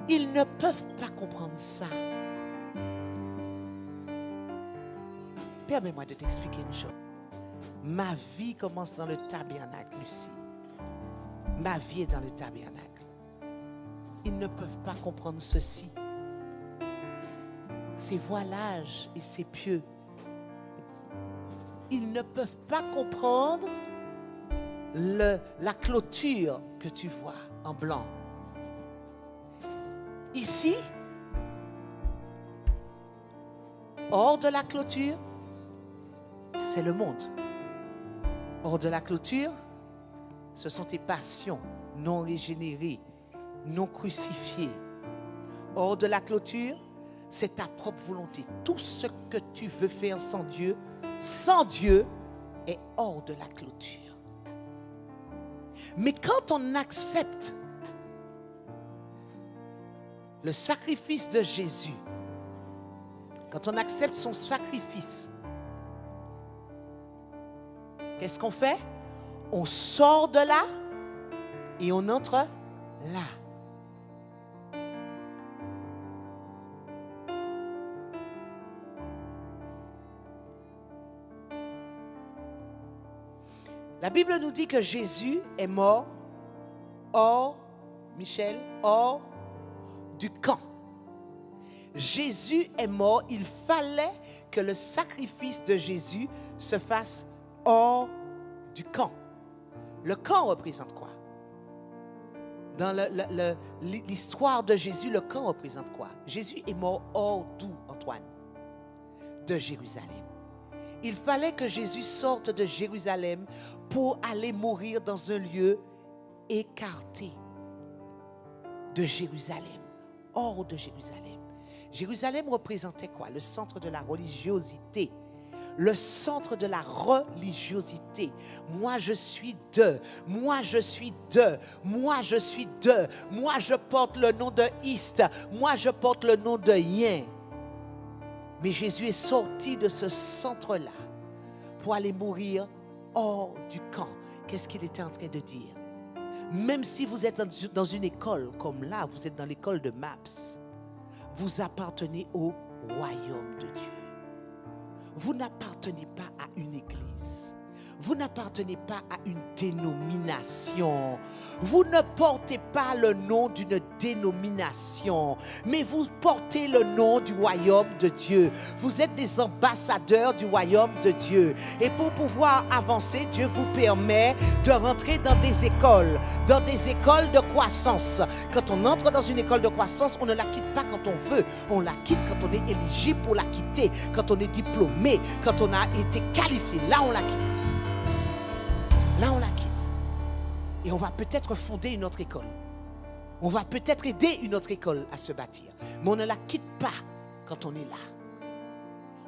Ils ne peuvent pas comprendre ça. Permets-moi de t'expliquer une chose. Ma vie commence dans le tabernacle, Lucie. Ma vie est dans le tabernacle. Ils ne peuvent pas comprendre ceci. Ces voilages et ces pieux. Ils ne peuvent pas comprendre la clôture que tu vois en blanc. Ici, hors de la clôture, c'est le monde. Hors de la clôture, ce sont tes passions non régénérées, non crucifiées. Hors de la clôture, c'est ta propre volonté. Tout ce que tu veux faire sans Dieu est hors de la clôture. Mais quand on accepte le sacrifice de Jésus, quand on accepte son sacrifice, qu'est-ce qu'on fait? On sort de là et on entre là. La Bible nous dit que Jésus est mort hors, Michel, hors du camp. Jésus est mort, il fallait que le sacrifice de Jésus se fasse hors du camp. Le camp représente quoi? Dans l'histoire de Jésus, le camp représente quoi? Jésus est mort hors d'où, Antoine? De Jérusalem. Il fallait que Jésus sorte de Jérusalem pour aller mourir dans un lieu écarté de Jérusalem, hors de Jérusalem. Jérusalem représentait quoi? Le centre de la religiosité. Le centre de la religiosité. Moi je suis de, moi je suis de, moi je suis de, moi je porte le nom de Iste, moi je porte le nom de Yin. Mais Jésus est sorti de ce centre-là pour aller mourir hors du camp. Qu'est-ce qu'il était en train de dire? Même si vous êtes dans une école comme là, vous êtes dans l'école de MAPS, vous appartenez au royaume de Dieu. Vous n'appartenez pas à une église. Vous n'appartenez pas à une dénomination. Vous ne portez pas le nom d'une dénomination, mais vous portez le nom du royaume de Dieu. Vous êtes des ambassadeurs du royaume de Dieu. Et pour pouvoir avancer, Dieu vous permet de rentrer dans des écoles de croissance. Quand on entre dans une école de croissance, on ne la quitte pas quand on veut. On la quitte quand on est éligible pour la quitter, quand on est diplômé, quand on a été qualifié. Là, on la quitte. Là, on la quitte. Et on va peut-être fonder une autre école. On va peut-être aider une autre école à se bâtir. Mais on ne la quitte pas quand on est là.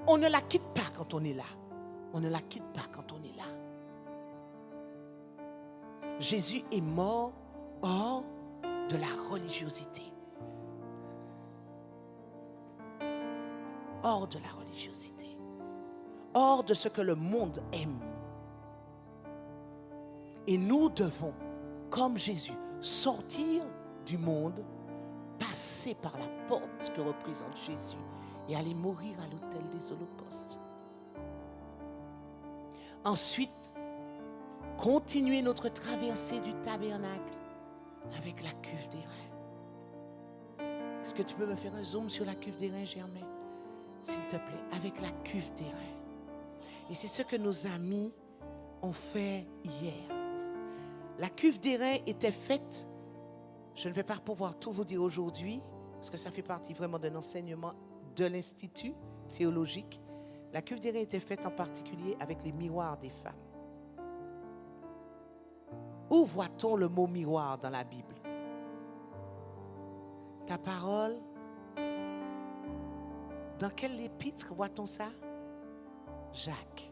On ne la quitte pas quand on est là. On ne la quitte pas quand on est là. Jésus est mort hors de la religiosité. Hors de la religiosité. Hors de ce que le monde aime. Et nous devons, comme Jésus, sortir du monde, passer par la porte que représente Jésus et aller mourir à l'autel des holocaustes. Ensuite, continuer notre traversée du tabernacle avec la cuve d'airain. Est-ce que tu peux me faire un zoom sur la cuve d'airain, Germain? S'il te plaît, avec la cuve d'airain. Et c'est ce que nos amis ont fait hier. La cuve d'airain était faite, je ne vais pas pouvoir tout vous dire aujourd'hui, parce que ça fait partie vraiment d'un enseignement de l'Institut théologique. La cuve d'airain était faite en particulier avec les miroirs des femmes. Où voit-on le mot miroir dans la Bible? Ta parole. Dans quel épître voit-on ça? Jacques.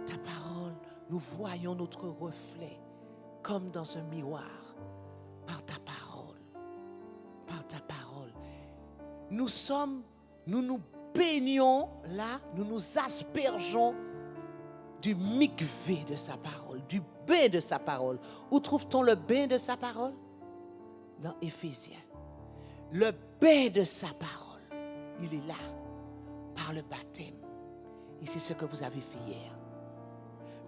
Ta parole, nous voyons notre reflet comme dans un miroir. Par ta parole. Par ta parole. Nous nous baignons là, nous nous aspergeons du mikvé de sa parole, du bain de sa parole. Où trouve-t-on le bain de sa parole? Dans Éphésiens. Le bain de sa parole, il est là, par le baptême. Et c'est ce que vous avez fait hier.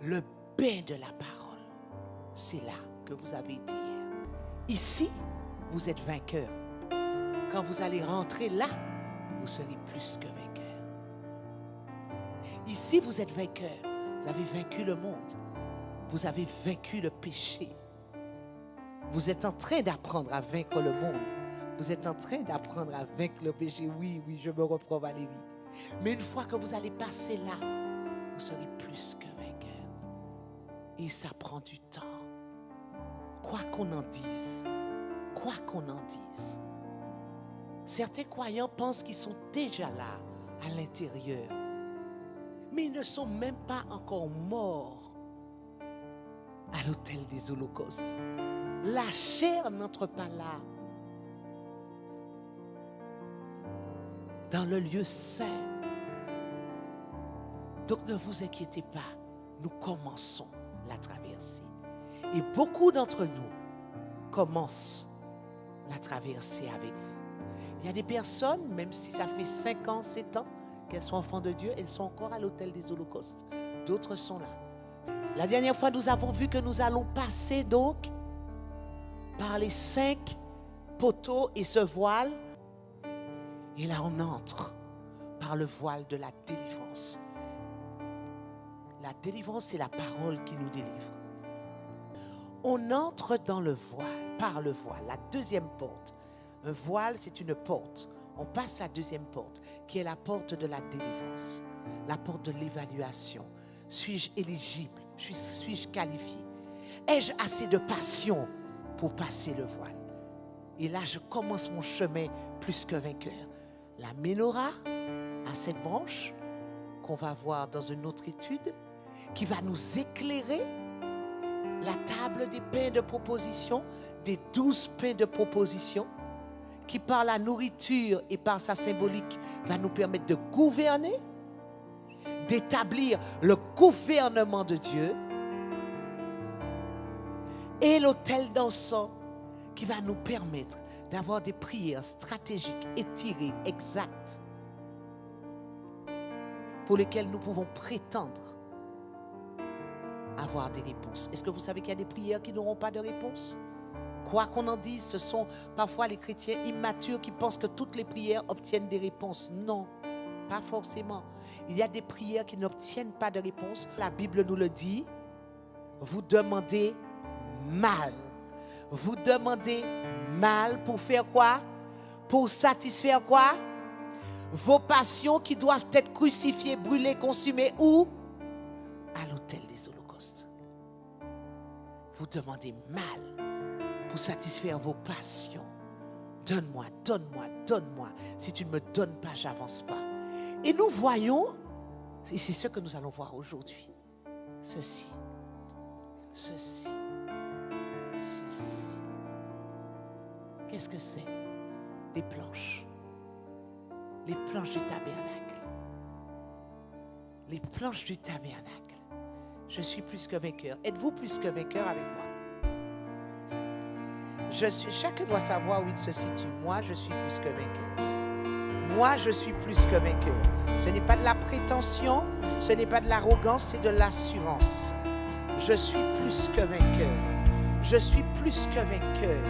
Le bain de la parole, c'est là que vous avez été hier. Ici, vous êtes vainqueur. Quand vous allez rentrer là, vous serez plus que vainqueur. Ici, vous êtes vainqueur. Vous avez vaincu le monde. Vous avez vaincu le péché. Vous êtes en train d'apprendre à vaincre le monde. Vous êtes en train d'apprendre à vaincre le péché. Oui, je me reprends, Valérie. Mais une fois que vous allez passer là, vous serez plus que vainqueur. Et ça prend du temps. Quoi qu'on en dise. Quoi qu'on en dise. Certains croyants pensent qu'ils sont déjà là, à l'intérieur. Mais ils ne sont même pas encore morts à l'autel des holocaustes. La chair n'entre pas là. Dans le lieu saint. Donc ne vous inquiétez pas, nous commençons la traversée. Et beaucoup d'entre nous commencent la traversée avec vous. Il y a des personnes, même si ça fait 5 ans, 7 ans qu'elles sont enfants de Dieu, elles sont encore à l'autel des holocaustes. D'autres sont là. La dernière fois, nous avons vu que nous allons passer donc par les 5 poteaux et ce voile. Et là, on entre par le voile de la délivrance. La délivrance, c'est la parole qui nous délivre. On entre dans le voile, par le voile, la deuxième porte. Un voile, c'est une porte. On passe à la deuxième porte, qui est la porte de la délivrance, la porte de l'évaluation. Suis-je éligible? Suis-je qualifié? Ai-je assez de passion pour passer le voile? Et là, je commence mon chemin plus que vainqueur. La menorah a cette branche qu'on va voir dans une autre étude, qui va nous éclairer. La table des pains de proposition, des 12 pains de proposition, qui par la nourriture et par sa symbolique va nous permettre de gouverner, d'établir le gouvernement de Dieu, et l'autel d'encens qui va nous permettre d'avoir des prières stratégiques, étirées, exactes, pour lesquelles nous pouvons prétendre avoir des réponses. Est-ce que vous savez qu'il y a des prières qui n'auront pas de réponse? Quoi qu'on en dise, ce sont parfois les chrétiens immatures qui pensent que toutes les prières obtiennent des réponses. Non, pas forcément. Il y a des prières qui n'obtiennent pas de réponse. La Bible nous le dit. Vous demandez mal. Vous demandez mal pour faire quoi? Pour satisfaire quoi? Vos passions qui doivent être crucifiées, brûlées, consumées où? À l'autel des holocaustes. Vous demandez mal pour satisfaire vos passions. Donne-moi, donne-moi, donne-moi. Si tu ne me donnes pas, j'avance pas. Et nous voyons, et c'est ce que nous allons voir aujourd'hui, ceci. Qu'est-ce que c'est? Les planches. Les planches du tabernacle. Les planches du tabernacle. Je suis plus que vainqueur. Êtes-vous plus que vainqueur avec moi? Chacun doit savoir où il se situe. Moi, je suis plus que vainqueur. Moi, je suis plus que vainqueur. Ce n'est pas de la prétention, ce n'est pas de l'arrogance, c'est de l'assurance. Je suis plus que vainqueur. Je suis plus que vainqueur.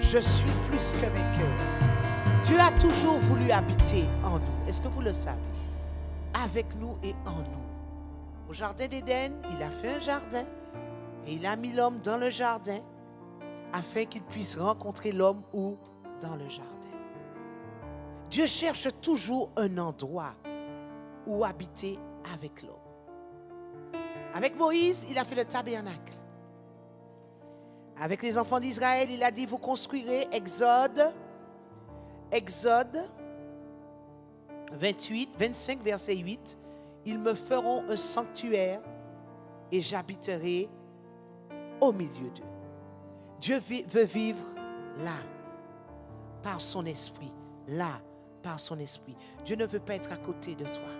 Je suis plus que vainqueur. Dieu a toujours voulu habiter en nous. Est-ce que vous le savez? Avec nous et en nous. Au jardin d'Éden, il a fait un jardin et il a mis l'homme dans le jardin afin qu'il puisse rencontrer l'homme où? Dans le jardin. Dieu cherche toujours un endroit où habiter avec l'homme. Avec Moïse, il a fait le tabernacle. Avec les enfants d'Israël, il a dit, vous construirez, Exode 25, verset 8, ils me feront un sanctuaire et j'habiterai au milieu d'eux. Dieu veut vivre là, par son esprit, là, par son esprit. Dieu ne veut pas être à côté de toi.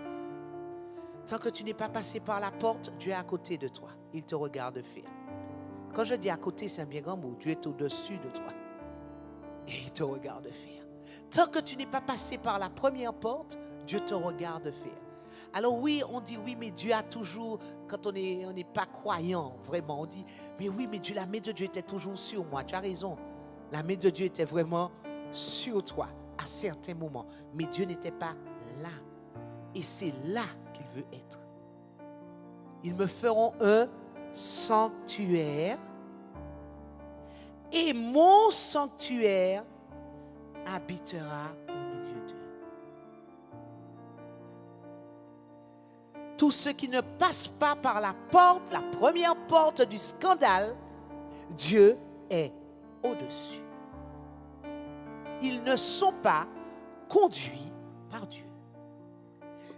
Tant que tu n'es pas passé par la porte, Dieu est à côté de toi. Il te regarde faire. Quand je dis à côté, c'est un bien grand mot. Dieu est au-dessus de toi. Et il te regarde faire. Tant que tu n'es pas passé par la première porte, Dieu te regarde faire. Alors oui, on dit oui, mais Dieu a toujours, quand on n'est pas croyant, vraiment, on dit, mais oui, mais Dieu, la main de Dieu était toujours sur moi. Tu as raison. La main de Dieu était vraiment sur toi à certains moments. Mais Dieu n'était pas là. Et c'est là qu'il veut être. Ils me feront un sanctuaire et mon sanctuaire habitera au milieu d'eux. Tous ceux qui ne passent pas par la porte, la première porte du scandale, Dieu est au-dessus. Ils ne sont pas conduits par Dieu.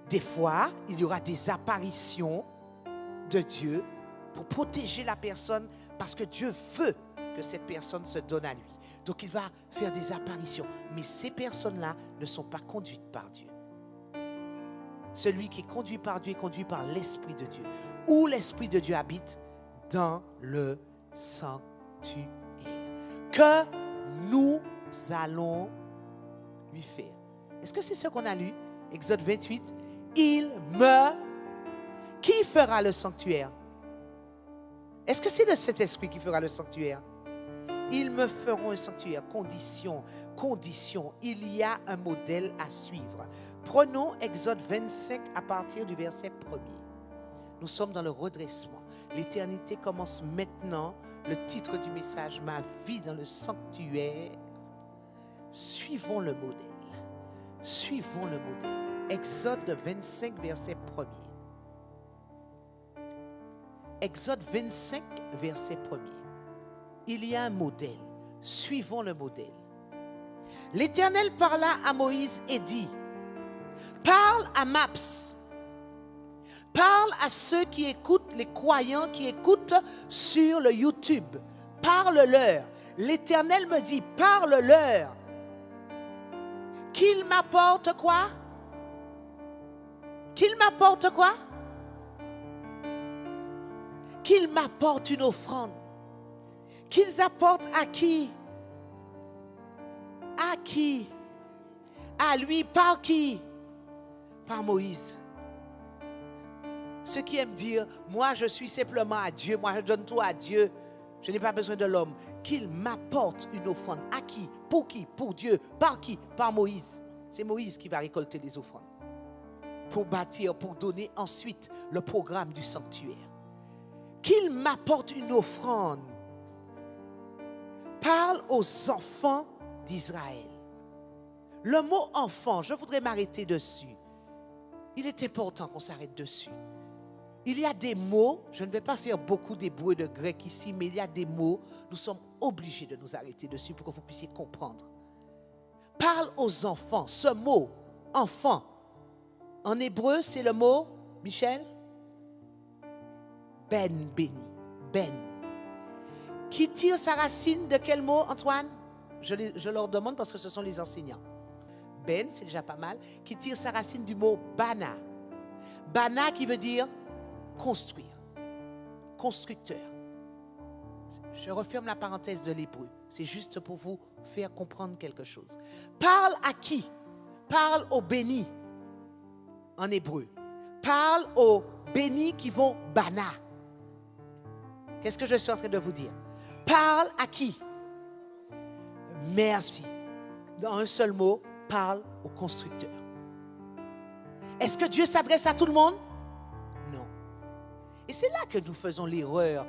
Des fois, il y aura des apparitions de Dieu pour protéger la personne parce que Dieu veut que cette personne se donne à lui. Donc, il va faire des apparitions. Mais ces personnes-là ne sont pas conduites par Dieu. Celui qui est conduit par Dieu est conduit par l'Esprit de Dieu. Où l'Esprit de Dieu habite? Dans le sanctuaire. Que nous allons lui faire. Est-ce que c'est ce qu'on a lu? Exode 28. Qui fera le sanctuaire? Est-ce que c'est le Saint-Esprit qui fera le sanctuaire? Ils me feront un sanctuaire. Condition. Il y a un modèle à suivre. Prenons Exode 25 à partir du verset 1er. Nous sommes dans le redressement. L'éternité commence maintenant. Le titre du message, ma vie dans le sanctuaire. Suivons le modèle. Suivons le modèle. Exode 25, verset 1er. Exode 25, verset 1er. Il y a un modèle. Suivons le modèle. L'Éternel parla à Moïse et dit, parle à Maps. Parle à ceux qui écoutent, les croyants qui écoutent sur le YouTube. Parle-leur. L'Éternel me dit, parle-leur. Qu'ils m'apportent quoi? Qu'ils m'apportent quoi? Qu'ils m'apportent une offrande. Qu'ils apportent à qui? À qui? À lui, par qui? Par Moïse. Ceux qui aiment dire, moi je suis simplement à Dieu, moi je donne tout à Dieu, je n'ai pas besoin de l'homme. Qu'il m'apporte une offrande. À qui? Pour qui? Pour Dieu. Par qui? Par Moïse. C'est Moïse qui va récolter les offrandes. Pour bâtir, pour donner ensuite le programme du sanctuaire. Qu'il m'apporte une offrande. Parle aux enfants d'Israël. Le mot enfant, je voudrais m'arrêter dessus. Il est important qu'on s'arrête dessus. Il y a des mots, je ne vais pas faire beaucoup d'hébreu de grec ici, mais il y a des mots, nous sommes obligés de nous arrêter dessus pour que vous puissiez comprendre. Parle aux enfants. Ce mot, enfant, en hébreu, c'est le mot, Michel? Ben, béni, ben. Qui tire sa racine de quel mot, Antoine? Je leur demande parce que ce sont les enseignants. Ben, c'est déjà pas mal. Qui tire sa racine du mot bana. Bana qui veut dire construire, constructeur. Je referme la parenthèse de l'hébreu. C'est juste pour vous faire comprendre quelque chose. Parle à qui? Parle aux bénis en hébreu. Parle aux bénis qui vont bana. Qu'est-ce que je suis en train de vous dire? Parle à qui? Merci. Dans un seul mot, parle au constructeur. Est-ce que Dieu s'adresse à tout le monde? Non. Et c'est là que nous faisons l'erreur,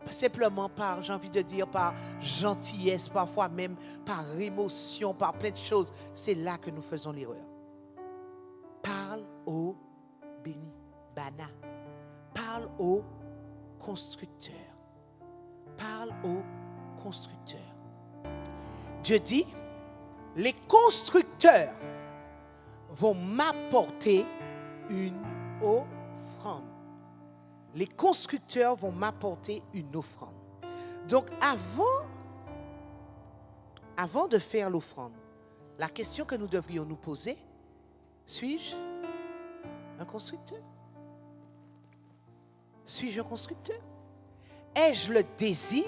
simplement par, j'ai envie de dire, par gentillesse, parfois même par émotion, par plein de choses. C'est là que nous faisons l'erreur. Parle au béni, bana. Parle au constructeur. Parle au constructeur. Dieu dit, les constructeurs vont m'apporter une offrande. Les constructeurs vont m'apporter une offrande. Donc avant de faire l'offrande, la question que nous devrions nous poser, suis-je un constructeur? Suis-je un constructeur? Ai-je le désir,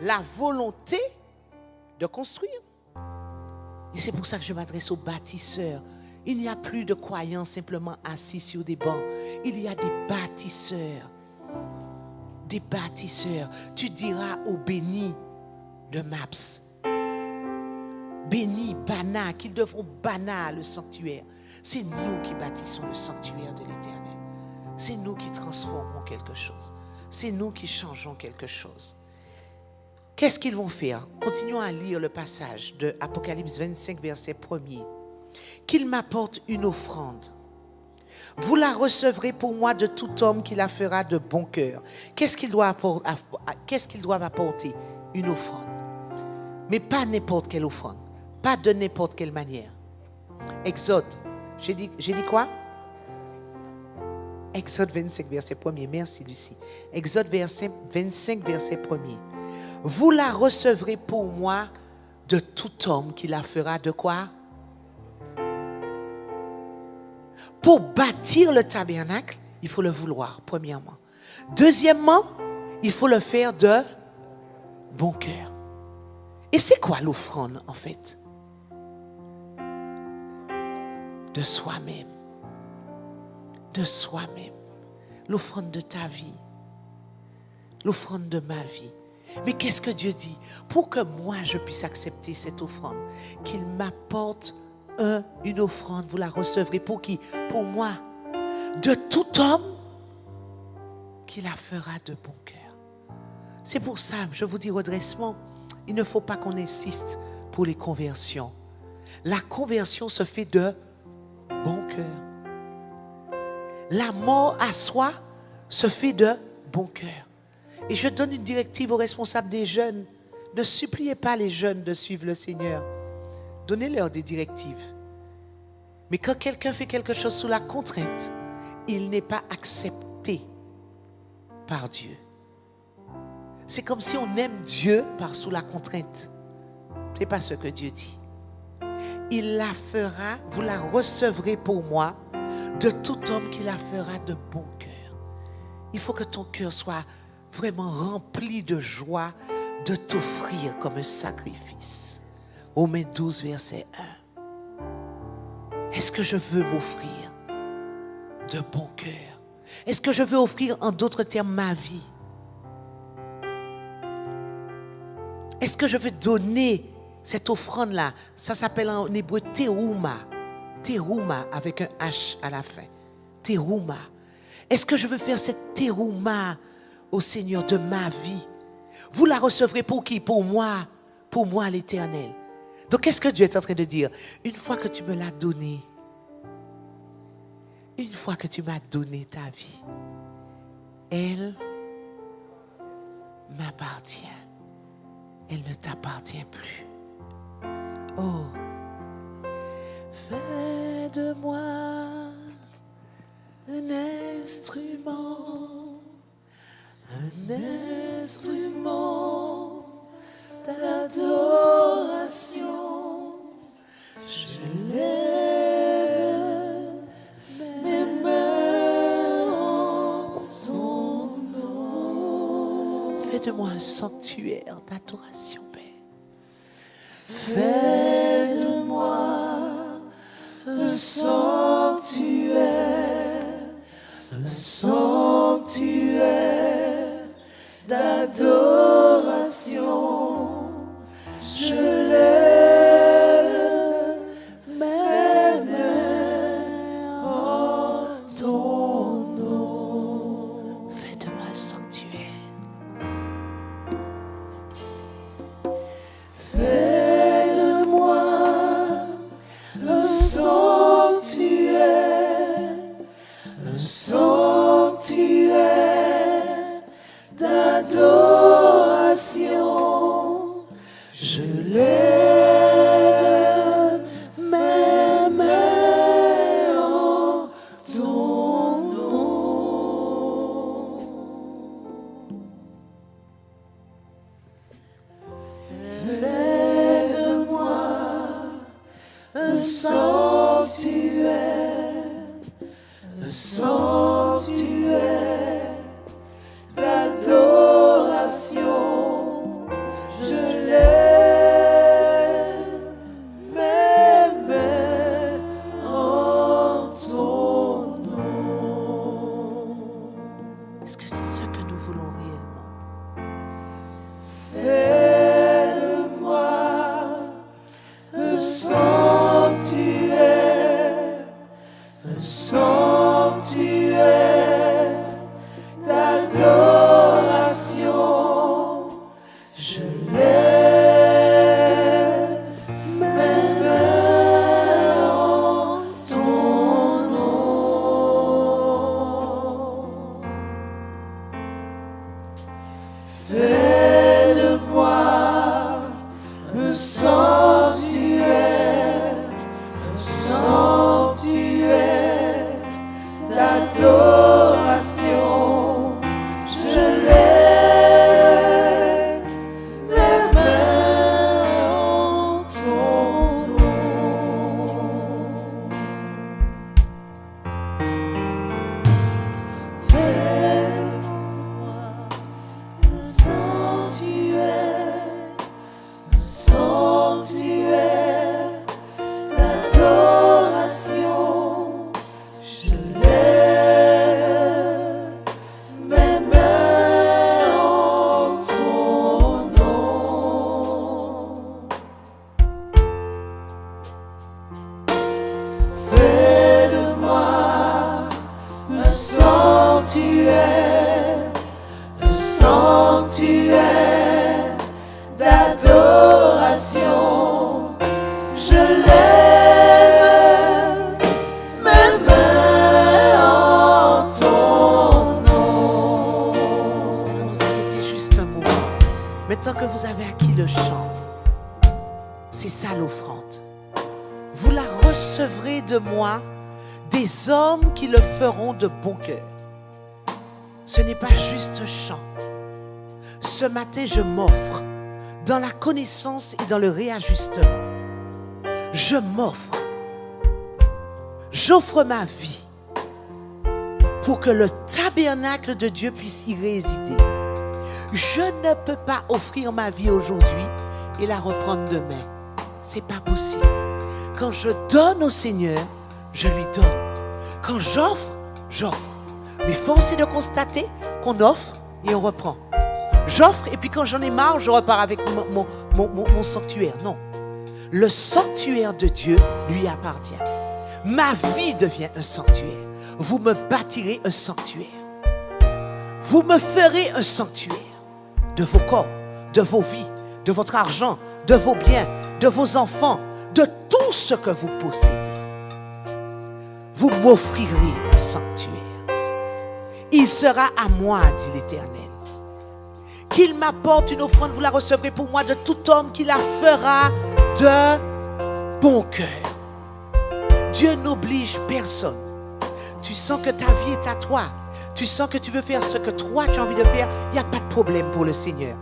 la volonté de construire? Et c'est pour ça que je m'adresse aux bâtisseurs. Il n'y a plus de croyants simplement assis sur des bancs. Il y a des bâtisseurs. Des bâtisseurs. Tu diras aux bénis de Maps, bénis, Bana, qu'ils devront Bana le sanctuaire. C'est nous qui bâtissons le sanctuaire de l'Éternel. C'est nous qui transformons quelque chose. C'est nous qui changeons quelque chose. Qu'est-ce qu'ils vont faire? Continuons à lire le passage de Apocalypse 25, verset 1er. Qu'il m'apporte une offrande. Vous la recevrez pour moi de tout homme qui la fera de bon cœur. Qu'est-ce qu'ils doivent apporter? Une offrande. Mais pas n'importe quelle offrande. Pas de n'importe quelle manière. Exode. J'ai dit quoi? Exode 25, verset 1er. Merci, Lucie. Exode 25, verset 1er. Vous la recevrez pour moi de tout homme qui la fera de quoi? Pour bâtir le tabernacle, il faut le vouloir, premièrement. Deuxièmement, il faut le faire de bon cœur. Et c'est quoi l'offrande, en fait? De soi-même. De soi-même. L'offrande de ta vie. L'offrande de ma vie. Mais qu'est-ce que Dieu dit? Pour que moi je puisse accepter cette offrande, qu'il m'apporte une offrande, vous la recevrez pour qui? Pour moi. De tout homme qui la fera de bon cœur. C'est pour ça, je vous dis redressement, il ne faut pas qu'on insiste pour les conversions. La conversion se fait de bon cœur. La mort à soi se fait de bon cœur. Et je donne une directive aux responsables des jeunes. Ne suppliez pas les jeunes de suivre le Seigneur. Donnez-leur des directives. Mais quand quelqu'un fait quelque chose sous la contrainte, il n'est pas accepté par Dieu. C'est comme si on aime Dieu par sous la contrainte. Ce n'est pas ce que Dieu dit. Il la fera, vous la recevrez pour moi, de tout homme qui la fera de bon cœur. Il faut que ton cœur soit vraiment rempli de joie de t'offrir comme un sacrifice. Romains 12, verset 1. Est-ce que je veux m'offrir de bon cœur? Est-ce que je veux offrir en d'autres termes ma vie? Est-ce que je veux donner cette offrande-là? Ça s'appelle en hébreu terouma. Terouma avec un H à la fin. Terouma. Est-ce que je veux faire cette terouma au Seigneur de ma vie? Vous la recevrez pour qui? Pour moi l'Éternel. Donc qu'est-ce que Dieu est en train de dire? Une fois que tu me l'as donné, une fois que tu m'as donné ta vie, elle m'appartient. Elle ne t'appartient plus. Oh, fais de moi un instrument d'adoration. Je lève mes mains en ton nom. Fais de moi un sanctuaire d'adoration, Père. Fais de moi un sanctuaire d'adoration. Je lève mes mains en ton nom. Fais de moi un sanctuaire. Fais de moi un sanctuaire d'adoration. Je lève mes mains en ton nom. Fais de moi un sanctuaire d'adoration. Je lève mes mains en ton nom. Est-ce que c'est ce que nous voulons réellement? Fais de moi un sanctuaire d'adoration. Je lève mes mains en ton nom. Fais de moi un sanctuaire d'adoration. Je lève mes mains en ton nom. Fais de moi un sanctuaire d'adoration. Je lève mes mains en ton nom. Fais de moi un sanctuaire d'adoration. Je lève mes mains en ton nom. Nous allons nous arrêter juste un moment. Maintenant que vous avez acquis le chant, c'est ça l'offrande. Vous la recevrez de moi, des hommes qui le feront de bon cœur. Ce n'est pas juste un chant. Ce matin, je m'offre dans la connaissance et dans le réajustement. Je m'offre. J'offre ma vie pour que le tabernacle de Dieu puisse y résider. Je ne peux pas offrir ma vie aujourd'hui et la reprendre demain. C'est pas possible. Quand je donne au Seigneur, je lui donne. Quand j'offre, j'offre. Mais force est de constater qu'on offre et on reprend. J'offre et puis quand j'en ai marre, je repars avec mon sanctuaire. Non. Le sanctuaire de Dieu lui appartient. Ma vie devient un sanctuaire. Vous me bâtirez un sanctuaire. Vous me ferez un sanctuaire de vos corps, de vos vies, de votre argent, de vos biens, de vos enfants, de tout ce que vous possédez. Vous m'offrirez un sanctuaire. Il sera à moi, dit l'Éternel. Qu'il m'apporte une offrande, vous la recevrez pour moi de tout homme qui la fera de bon cœur. Dieu n'oblige personne. Tu sens que ta vie est à toi. Tu sens que tu veux faire ce que toi tu as envie de faire. Il n'y a pas de problème pour le Seigneur.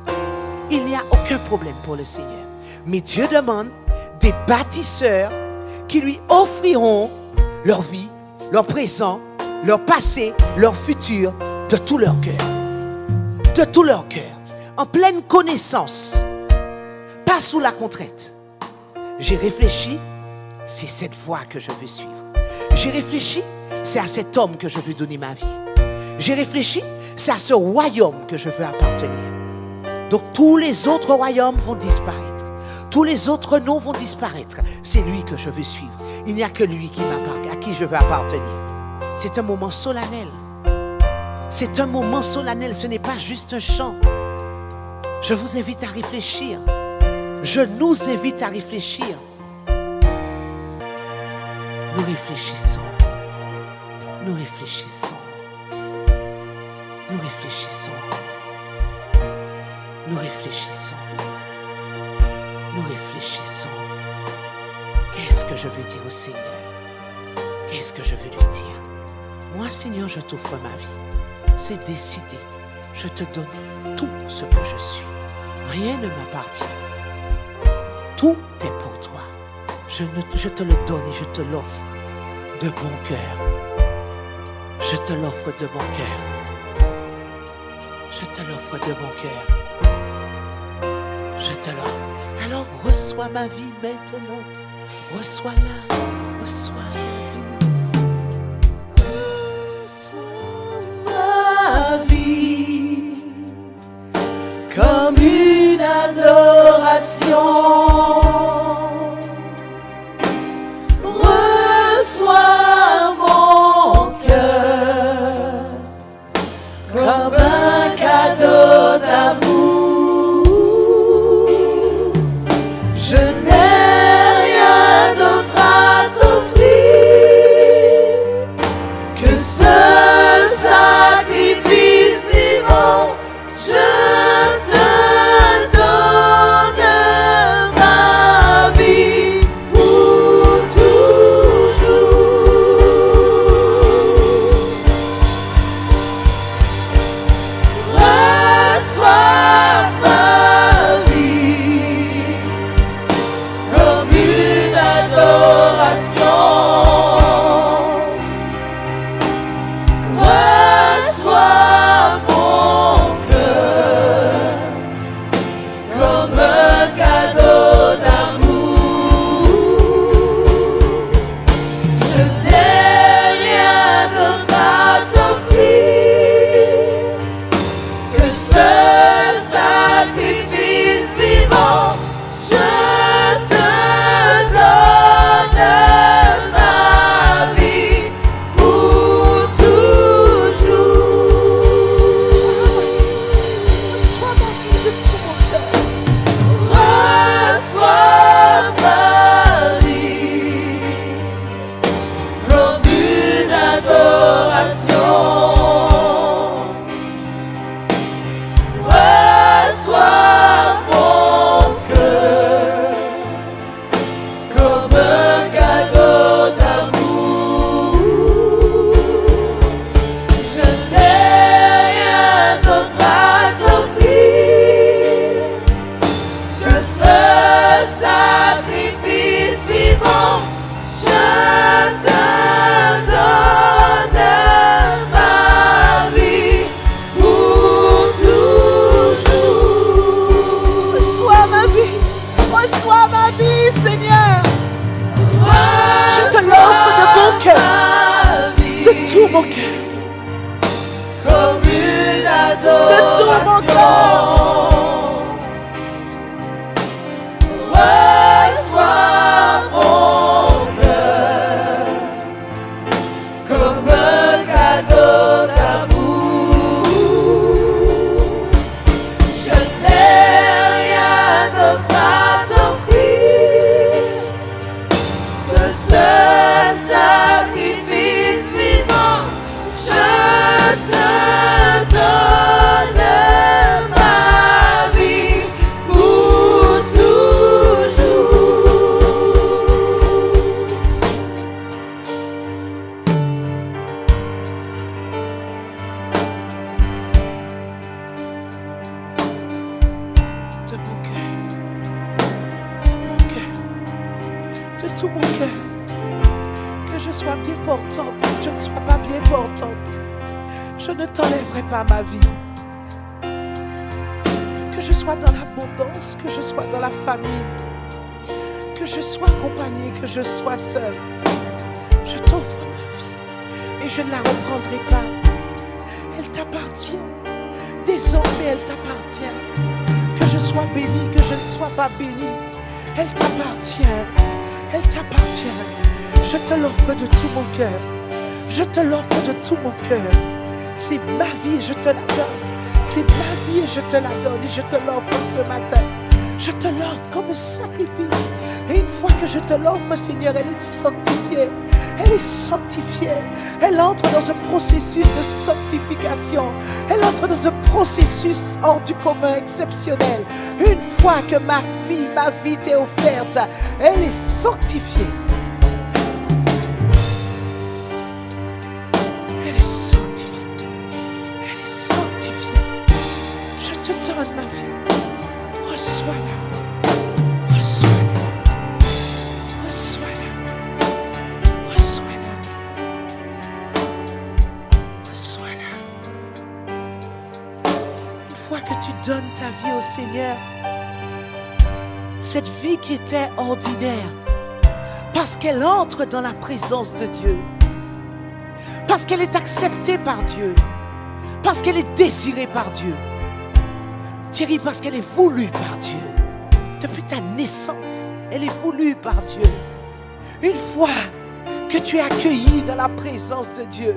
Il n'y a aucun problème pour le Seigneur. Mais Dieu demande des bâtisseurs qui lui offriront leur vie, leur présent, leur passé, leur futur, de tout leur cœur. De tout leur cœur. En pleine connaissance. Pas sous la contrainte. J'ai réfléchi, c'est cette voie que je veux suivre. J'ai réfléchi, c'est à cet homme que je veux donner ma vie. J'ai réfléchi, c'est à ce royaume que je veux appartenir. Donc tous les autres royaumes vont disparaître. Tous les autres noms vont disparaître. C'est lui que je veux suivre. Il n'y a que lui qui m'appartient, à qui je veux appartenir. C'est un moment solennel. C'est un moment solennel, ce n'est pas juste un chant. Je vous invite à réfléchir. Je nous invite à réfléchir. Nous réfléchissons. Nous réfléchissons. Nous réfléchissons. Nous réfléchissons. Nous réfléchissons. Qu'est-ce que je veux dire au Seigneur? Qu'est-ce que je veux lui dire? Moi, Seigneur, je t'offre ma vie. C'est décidé. Je te donne tout ce que je suis. Rien ne m'appartient. Tout est pour toi. Je te le donne et je te l'offre de bon cœur. Je te l'offre de bon cœur. Je te l'offre de bon cœur. Je te l'offre. Alors reçois ma vie maintenant. Reçois-la. Reçois ma vie comme une adoration. Reçois mon cœur comme un cadeau d'amour. Je n'ai rien d'autre à t'offrir que ce sacrifice vivant. Je te donne ma vie pour toujours. Reçois ma vie comme une adoration. Reçois mon cœur comme un cadeau d'amour. Je n'ai rien d'autre à t'offrir que ce sacrifice vivant. Je te donne ma vie pour toujours. Reçois ma vie de tout mon cœur. Reçois ma vie comme une adoration. Reçois mon cœur comme un cadeau d'amour. Je n'ai rien d'autre à t'offrir que ce sacrifice vivant. Je te donne ma vie pour toujours. Reçois ma vie, Seigneur. Je te l'offre de bon cœur, de tout mon cœur. sois bien portante, que je ne sois pas bien portante, je ne t'enlèverai pas ma vie. Que je sois dans l'abondance, que je sois dans la famille, que je sois accompagnée, que je sois seule. Je t'offre ma vie et je ne la reprendrai pas. Elle t'appartient. Désormais, elle t'appartient. Que je sois bénie, que je ne sois pas bénie, elle t'appartient. Elle t'appartient. Je te l'offre de tout mon cœur. Je te l'offre de tout mon cœur. C'est ma vie et je te la donne. C'est ma vie et je te la donne et je te l'offre ce matin. Je te l'offre comme un sacrifice. Et une fois que je te l'offre, Seigneur, elle est sanctifiée. Elle est sanctifiée. Elle entre dans un processus de sanctification. Elle entre dans un processus hors du commun, exceptionnel. Une fois que ma vie t'est offerte, elle est sanctifiée. Elle est sanctifiée. Elle est sanctifiée. Je te donne ma vie. Reçois-la. Reçois-la. Reçois-la. Reçois-la. Reçois-la. Une fois que tu donnes ta vie au Seigneur, cette vie qui était ordinaire, parce qu'elle entre dans la présence de Dieu, parce qu'elle est acceptée par Dieu, parce qu'elle est désirée par Dieu. Thierry, parce qu'elle est voulue par Dieu. Depuis ta naissance, elle est voulue par Dieu. Une fois que tu es accueilli dans la présence de Dieu,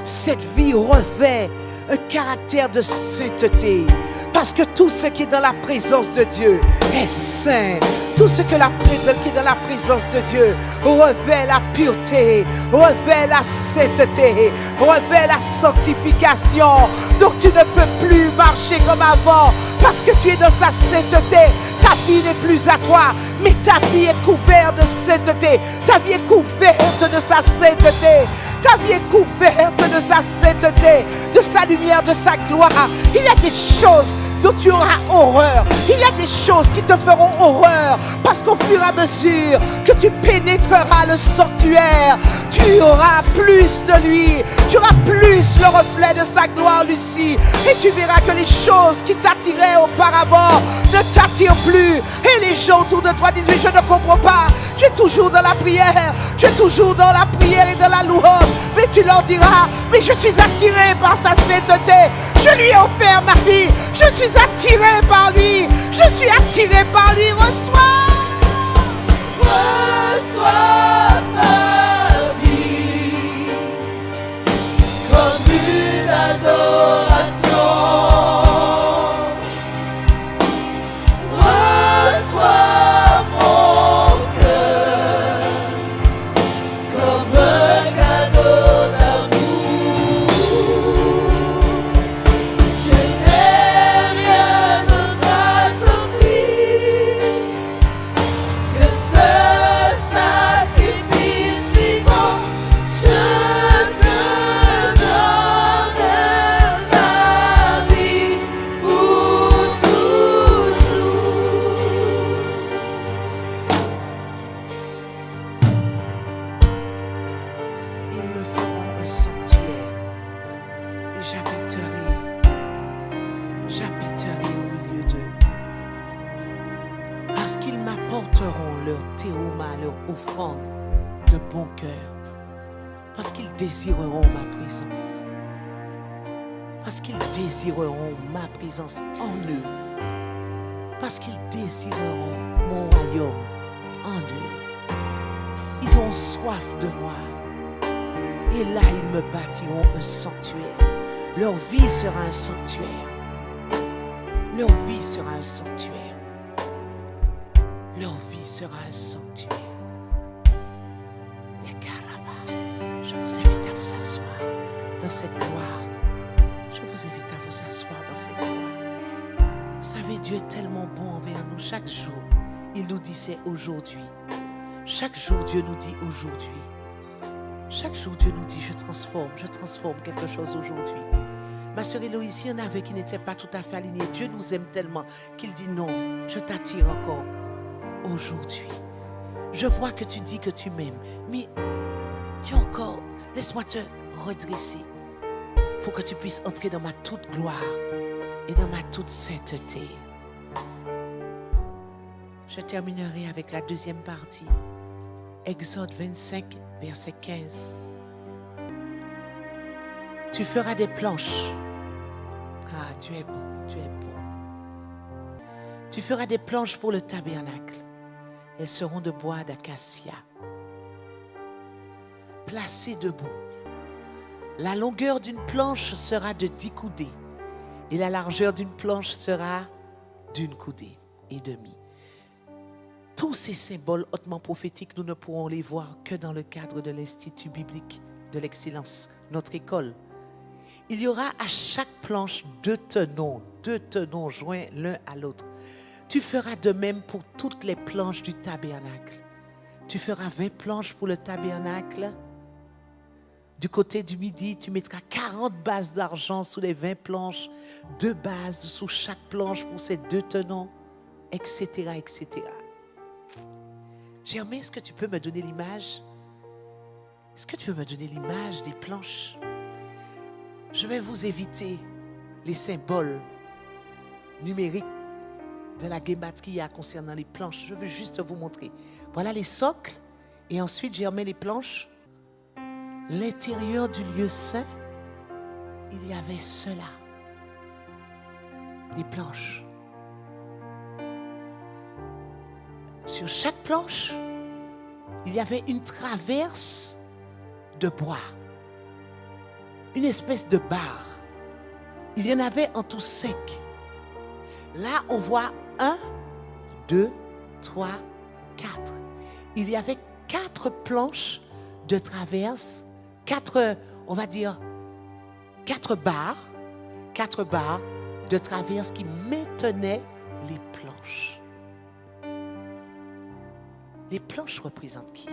cette vie revêt un caractère de sainteté. Parce que tout ce qui est dans la présence de Dieu est saint. Tout ce qui est dans la présence de Dieu revêt la pureté, revêt la sainteté, revêt la sanctification. Donc tu ne peux plus marcher comme avant parce que tu es dans sa sainteté. Ta vie n'est plus à toi, mais ta vie est couverte de sainteté. Ta vie est couverte de sa sainteté. Ta vie est couverte de sa sainteté, de sa lumière, de sa gloire. Il y a des choses dont tu auras horreur. Il y a des choses qui te feront horreur. Parce qu'au fur et à mesure que tu pénétreras le sanctuaire, tu auras plus de lui. Tu auras plus le reflet de sa gloire, Lucie. Et tu verras que les choses qui t'attiraient auparavant ne t'attirent plus. Et les gens autour de toi disent, mais je ne comprends pas. Tu es toujours dans la prière. Tu es toujours dans la prière et dans la louange. Mais tu leur diras, mais je suis attiré par sa sainteté. Je lui ai offert ma vie. Je suis attiré par lui. Je suis attiré par lui. Reçois. Reçois ma vie comme une adoration. Reçois mon cœur comme un cadeau d'amour. Je n'ai rien d'autre à t'offrir que ce sacrifice vivant. Je te donne ma vie pour toujours. Ils me feront un sanctuaire et j'habiterai au milieu d'eux. Parce qu'ils m'apporteront leur théouma, leur offrande de bon cœur. Parce qu'ils désireront ma présence. Parce qu'ils désireront ma présence en eux. Parce qu'ils désireront mon royaume en eux. Ils ont soif de moi. Et là, ils me bâtiront un sanctuaire. Leur vie sera un sanctuaire. Leur vie sera un sanctuaire. Leur vie sera un sanctuaire. Je vous invite à vous asseoir dans cette gloire. Je vous invite à vous asseoir dans cette gloire. Vous savez, Dieu est tellement bon envers nous. Chaque jour, il nous dit c'est aujourd'hui. Chaque jour, Dieu nous dit aujourd'hui. Chaque jour, Dieu nous dit je transforme quelque chose aujourd'hui. Ma sœur Héloïse, il y en avait qui n'étaient pas tout à fait alignés. Dieu nous aime tellement qu'il dit non, je t'attire encore aujourd'hui. Je vois que tu dis que tu m'aimes, mais tu as Laisse-moi te redresser pour que tu puisses entrer dans ma toute gloire et dans ma toute sainteté. Je terminerai avec la deuxième partie. Exode 25, verset 15. Tu feras des planches. Ah, tu es beau, tu es beau. Tu feras des planches pour le tabernacle. Elles seront de bois d'acacia. Placées debout. La longueur d'une planche sera de 10 coudées et la largeur d'une planche sera d'une coudée et demie. Tous ces symboles hautement prophétiques, nous ne pourrons les voir que dans le cadre de l'Institut biblique de l'excellence, notre école. Il y aura à chaque planche deux tenons joints l'un à l'autre. Tu feras de même pour toutes les planches du tabernacle. Tu feras 20 planches pour le tabernacle. Du côté du midi, tu mettras 40 bases d'argent sous les 20 planches, 2 bases sous chaque planche pour ces 2 tenons, etc., etc. Germain, est-ce que tu peux me donner l'image? Est-ce que tu peux me donner l'image des planches? Je vais vous éviter les symboles numériques de la gématria concernant les planches. Je veux juste vous montrer. Voilà les socles et ensuite Germain les planches. L'intérieur du lieu saint, il y avait cela. Des planches. Sur chaque planche, il y avait une traverse de bois. Une espèce de barre. Il y en avait en tout 5. Là, on voit 1, 2, 3, 4. Il y avait 4 planches de traverse, 4 barres de traverse qui maintenaient les planches. Les planches représentent qui?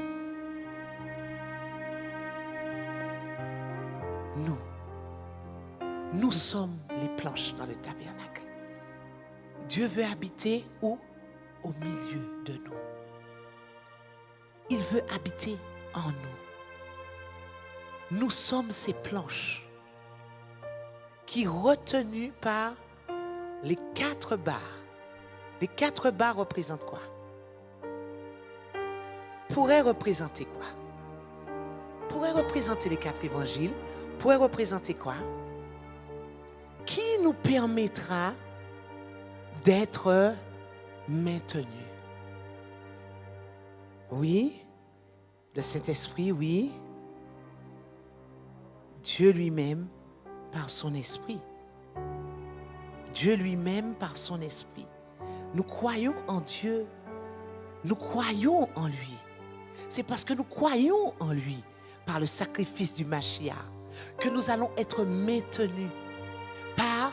Nous sommes les planches dans le tabernacle. Dieu veut habiter où? Au milieu de nous. Il veut habiter en nous. Nous sommes ces planches qui, retenues par les 4 barres. Les 4 barres représentent quoi? Pourraient représenter quoi? Pourraient représenter les 4 évangiles. Pourraient représenter quoi? Qui nous permettra d'être maintenus? Oui, le Saint-Esprit, oui. Dieu lui-même par son esprit. Dieu lui-même par son esprit. Nous croyons en Dieu. Nous croyons en lui. C'est parce que nous croyons en lui, par le sacrifice du Mashiach, que nous allons être maintenus par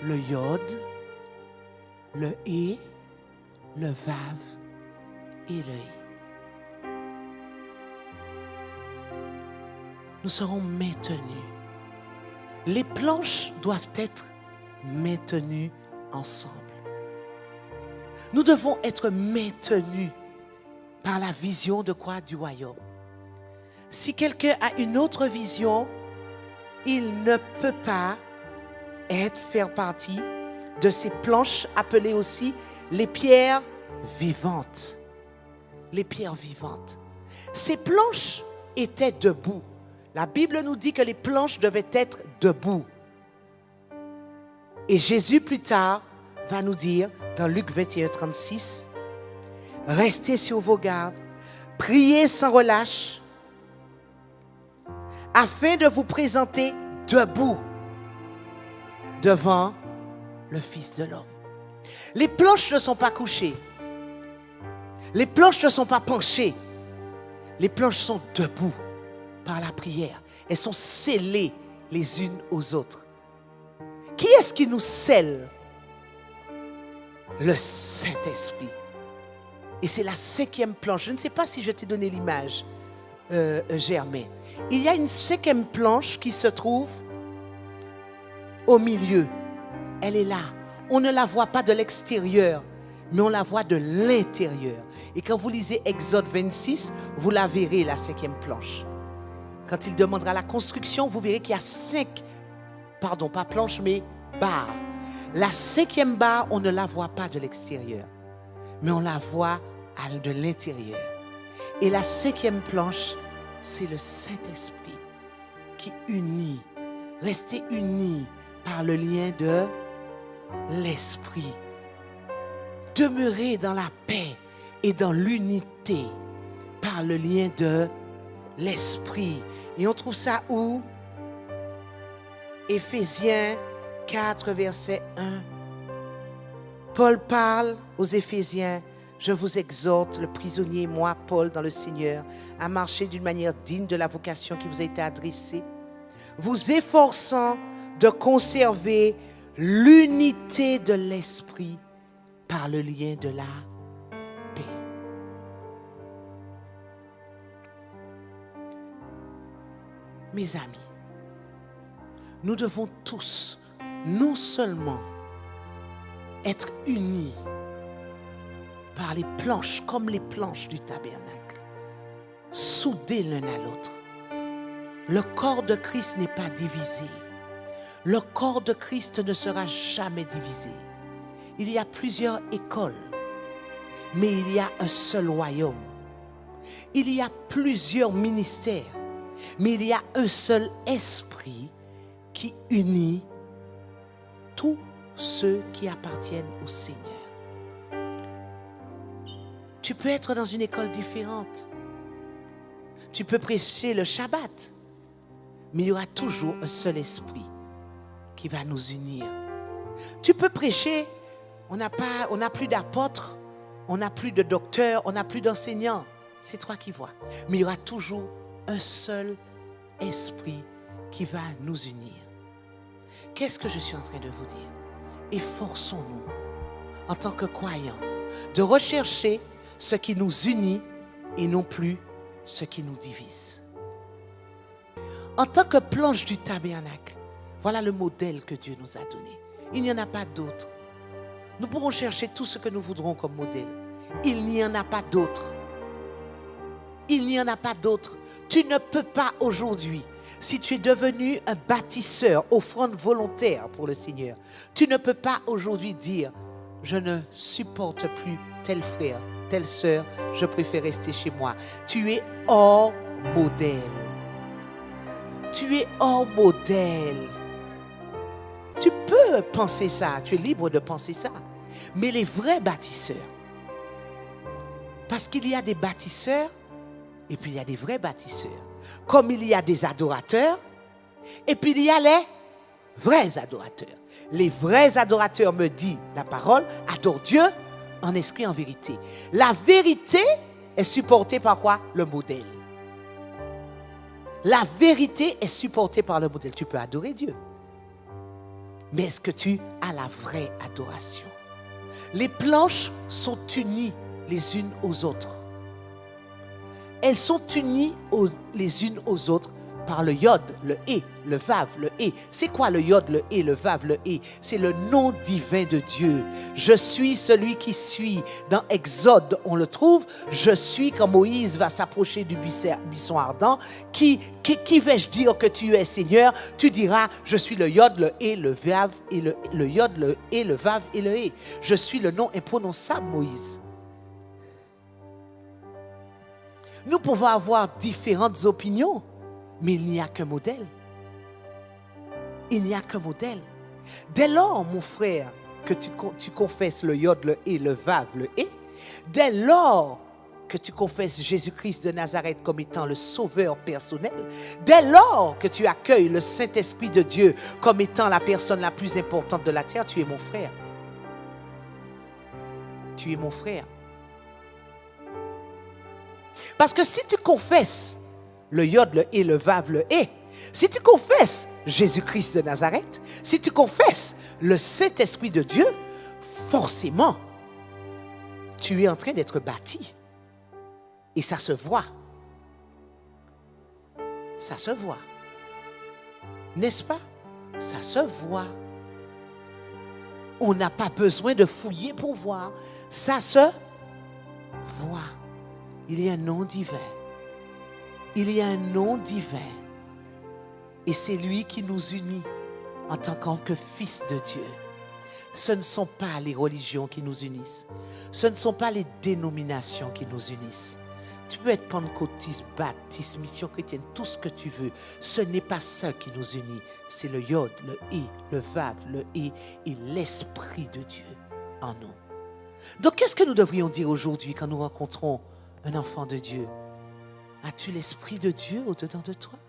le Yod, le He, le Vav et le He. Nous serons maintenus. Les planches doivent être maintenues ensemble. Nous devons être maintenus par la vision de quoi? Du royaume. Si quelqu'un a une autre vision, il ne peut pas faire partie de ces planches appelées aussi les pierres vivantes. Les pierres vivantes. Ces planches étaient debout. La Bible nous dit que les planches devaient être debout. Et Jésus plus tard va nous dire dans Luc 21, 36, restez sur vos gardes, priez sans relâche, afin de vous présenter debout devant le Fils de l'homme. Les planches ne sont pas couchées. Les planches ne sont pas penchées. Les planches sont debout par la prière. Elles sont scellées les unes aux autres. Qui est-ce qui nous scelle? Le Saint-Esprit. Et c'est la 5e planche. Je ne sais pas si je t'ai donné l'image, Germain. Il y a une 5e planche qui se trouve au milieu. Elle est là. On ne la voit pas de l'extérieur, mais on la voit de l'intérieur. Et quand vous lisez Exode 26, vous la verrez, la 5e planche. Quand il demandera la construction, vous verrez qu'il y a 5, pardon, pas planches, mais barres. La 5e barre, on ne la voit pas de l'extérieur, mais on la voit de l'intérieur. Et la 5e planche, c'est le Saint-Esprit qui unit. Restez unis par le lien de l'Esprit. Demeurez dans la paix et dans l'unité par le lien de l'Esprit. Et on trouve ça où? Éphésiens 4, verset 1. Paul parle aux Éphésiens. Je vous exhorte, le prisonnier, moi, Paul, dans le Seigneur, à marcher d'une manière digne de la vocation qui vous a été adressée, vous efforçant de conserver l'unité de l'Esprit par le lien de la paix. Mes amis, nous devons tous, non seulement être unis par les planches, comme les planches du tabernacle, soudés l'un à l'autre. Le corps de Christ n'est pas divisé. Le corps de Christ ne sera jamais divisé. Il y a plusieurs écoles, mais il y a un seul royaume. Il y a plusieurs ministères, mais il y a un seul esprit qui unit tous ceux qui appartiennent au Seigneur. Tu peux être dans une école différente. Tu peux prêcher le Shabbat, mais il y aura toujours un seul esprit qui va nous unir. Tu peux prêcher, on n'a plus d'apôtres, on n'a plus de docteurs, on n'a plus d'enseignants. C'est toi qui vois. Mais il y aura toujours un seul esprit qui va nous unir. Qu'est-ce que je suis en train de vous dire? Efforçons-nous, en tant que croyants, de rechercher ce qui nous unit et non plus ce qui nous divise. En tant que planche du tabernacle, voilà le modèle que Dieu nous a donné. Il n'y en a pas d'autre. Nous pourrons chercher tout ce que nous voudrons comme modèle. Il n'y en a pas d'autre. Il n'y en a pas d'autre. Tu ne peux pas aujourd'hui, si tu es devenu un bâtisseur, offrande volontaire pour le Seigneur, tu ne peux pas aujourd'hui dire, je ne supporte plus tel frère, telle sœur, je préfère rester chez moi. Tu es hors modèle. Tu es hors modèle. Tu peux penser ça, tu es libre de penser ça. Mais les vrais bâtisseurs, parce qu'il y a des bâtisseurs et puis il y a des vrais bâtisseurs. Comme il y a des adorateurs et puis il y a les vrais adorateurs. Les vrais adorateurs, me dit la parole, adorent Dieu en esprit, en vérité. La vérité est supportée par quoi? Le modèle. La vérité est supportée par le modèle. Tu peux adorer Dieu. Mais est-ce que tu as la vraie adoration? Les planches sont unies les unes aux autres. Elles sont unies les unes aux autres par le yod, le hé, le vav, le hé. C'est quoi le yod, le hé, le vav, le hé? C'est le nom divin de Dieu. Je suis celui qui suis. Dans Exode, on le trouve. Je suis, quand Moïse va s'approcher du buisson ardent. Qui vais-je dire que tu es, Seigneur? Tu diras, je suis le yod, le hé, le vav, et le yod, le hé, le vav et le hé. Je suis le nom imprononçable, Moïse. Nous pouvons avoir différentes opinions, mais il n'y a qu'un modèle. Il n'y a qu'un modèle. Dès lors, mon frère, que tu confesses le yod, le hé, le vav, le hé, dès lors que tu confesses Jésus-Christ de Nazareth comme étant le sauveur personnel, dès lors que tu accueilles le Saint-Esprit de Dieu comme étant la personne la plus importante de la terre, tu es mon frère. Tu es mon frère. Parce que si tu confesses le yod, le hé, le vav, le hé, si tu confesses Jésus-Christ de Nazareth, si tu confesses le Saint-Esprit de Dieu, forcément, tu es en train d'être bâti. Et ça se voit. Ça se voit. N'est-ce pas? Ça se voit. On n'a pas besoin de fouiller pour voir. Ça se voit. Il y a un nom divin. il y a un nom divin et c'est lui qui nous unit en tant que fils de Dieu. Ce ne sont pas les religions qui nous unissent. Ce ne sont pas les dénominations qui nous unissent. Tu peux être pentecôtiste, baptiste, mission chrétienne, tout ce que tu veux. Ce n'est pas ça qui nous unit. C'est le Yod, le I, le Vav, le I et l'Esprit de Dieu en nous. Donc, qu'est-ce que nous devrions dire aujourd'hui quand nous rencontrons un enfant de Dieu? As-tu l'Esprit de Dieu au-dedans de toi?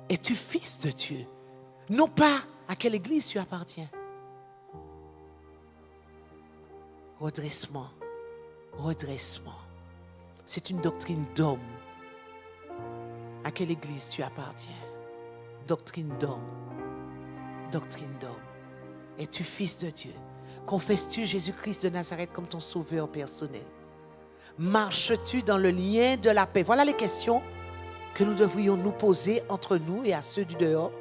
Es-tu fils de Dieu? Non pas à quelle église tu appartiens. Redressement, redressement. C'est une doctrine d'homme. À quelle église tu appartiens? Doctrine d'homme. Doctrine d'homme. Es-tu fils de Dieu? Confesses-tu Jésus-Christ de Nazareth comme ton sauveur personnel? Marches-tu dans le lien de la paix? Voilà les questions que nous devrions nous poser entre nous et à ceux du dehors.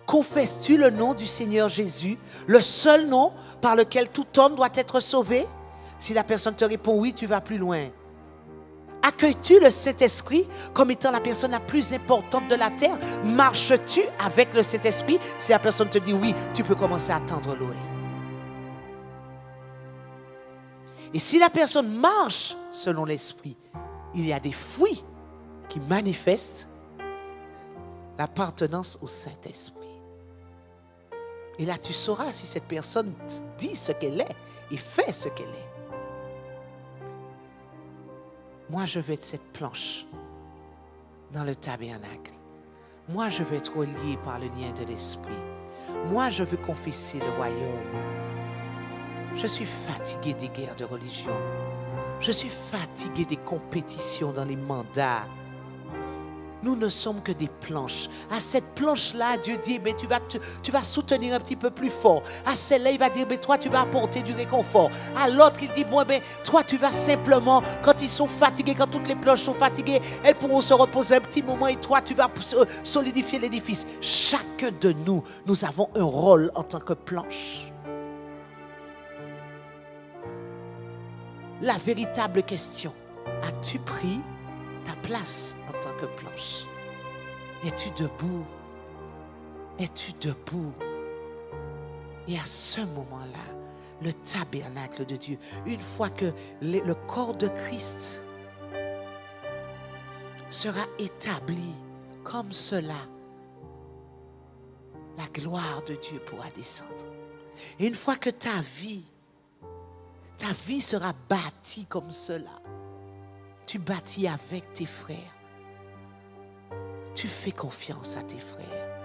Confesses-tu le nom du Seigneur Jésus, le seul nom par lequel tout homme doit être sauvé? Si la personne te répond oui, tu vas plus loin. Accueilles-tu le Saint-Esprit comme étant la personne la plus importante de la terre? Marches-tu avec le Saint-Esprit? Si la personne te dit oui, tu peux commencer à tendre l'oreille. Et si la personne marche selon l'Esprit, il y a des fruits qui manifestent l'appartenance au Saint-Esprit. Et là, tu sauras si cette personne dit ce qu'elle est et fait ce qu'elle est. Moi, je veux être cette planche dans le tabernacle. Moi, je veux être relié par le lien de l'Esprit. Moi, je veux confesser le royaume. Je suis fatigué des guerres de religion. Je suis fatigué des compétitions dans les mandats. Nous ne sommes que des planches. À cette planche-là, Dieu dit, ben, tu vas soutenir un petit peu plus fort. À celle-là, il va dire, ben, toi, tu vas apporter du réconfort. À l'autre, il dit, bon, ben, toi, tu vas simplement, quand ils sont fatigués, quand toutes les planches sont fatiguées, elles pourront se reposer un petit moment et toi, tu vas solidifier l'édifice. Chacun de nous, nous avons un rôle en tant que planche. La véritable question, as-tu pris ta place en tant que planche? Es-tu debout? Es-tu debout? Et à ce moment-là, le tabernacle de Dieu, une fois que le corps de Christ sera établi comme cela, la gloire de Dieu pourra descendre. Et une fois que ta vie sera bâtie comme cela, tu bâtis avec tes frères. Tu fais confiance à tes frères.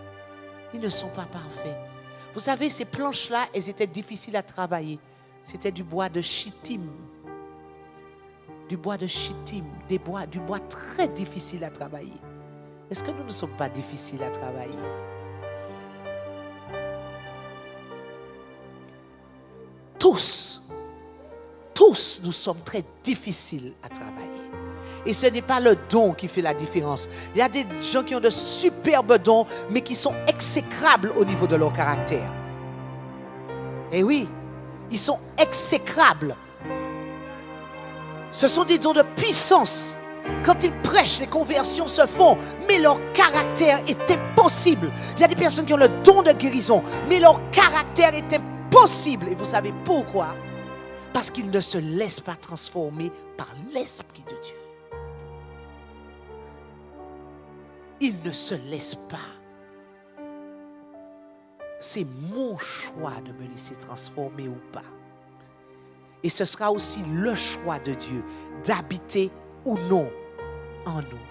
Ils ne sont pas parfaits. Vous savez, ces planches-là, elles étaient difficiles à travailler. C'était du bois de chittim. Du bois de chittim, du bois très difficile à travailler. Est-ce que nous ne sommes pas difficiles à travailler? Tous, nous sommes très difficiles à travailler. Et ce n'est pas le don qui fait la différence. Il y a des gens qui ont de superbes dons, mais qui sont exécrables au niveau de leur caractère. Et oui, ils sont exécrables. Ce sont des dons de puissance. Quand ils prêchent, les conversions se font, mais leur caractère est impossible. Il y a des personnes qui ont le don de guérison, mais leur caractère est impossible. Et vous savez pourquoi? Parce qu'ils ne se laissent pas transformer par l'Esprit de Dieu. Ils ne se laissent pas. C'est mon choix de me laisser transformer ou pas. Et ce sera aussi le choix de Dieu d'habiter ou non en nous.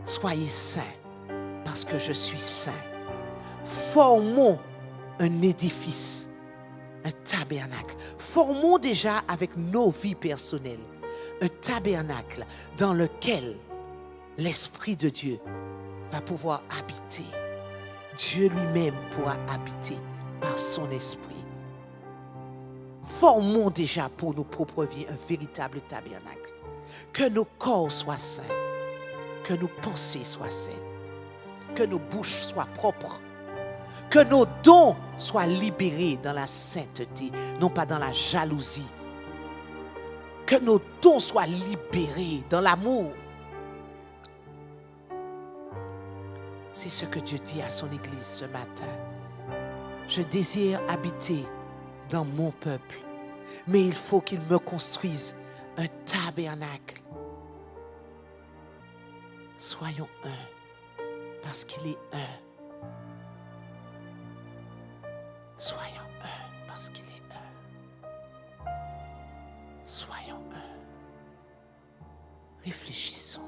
Soyez saints parce que je suis saint. Formons un édifice, un tabernacle. Formons déjà avec nos vies personnelles un tabernacle dans lequel l'Esprit de Dieu va pouvoir habiter. Dieu lui-même pourra habiter par son esprit. Formons déjà pour nos propres vies un véritable tabernacle. Que nos corps soient saints, que nos pensées soient saines, que nos bouches soient propres, que nos dons soient libérés dans la sainteté, non pas dans la jalousie. Que nos dons soient libérés dans l'amour. C'est ce que Dieu dit à son Église ce matin. Je désire habiter dans mon peuple, mais il faut qu'il me construise un tabernacle. Soyons un, parce qu'il est un. Soyons un, parce qu'il est un. Soyons un. Réfléchissons.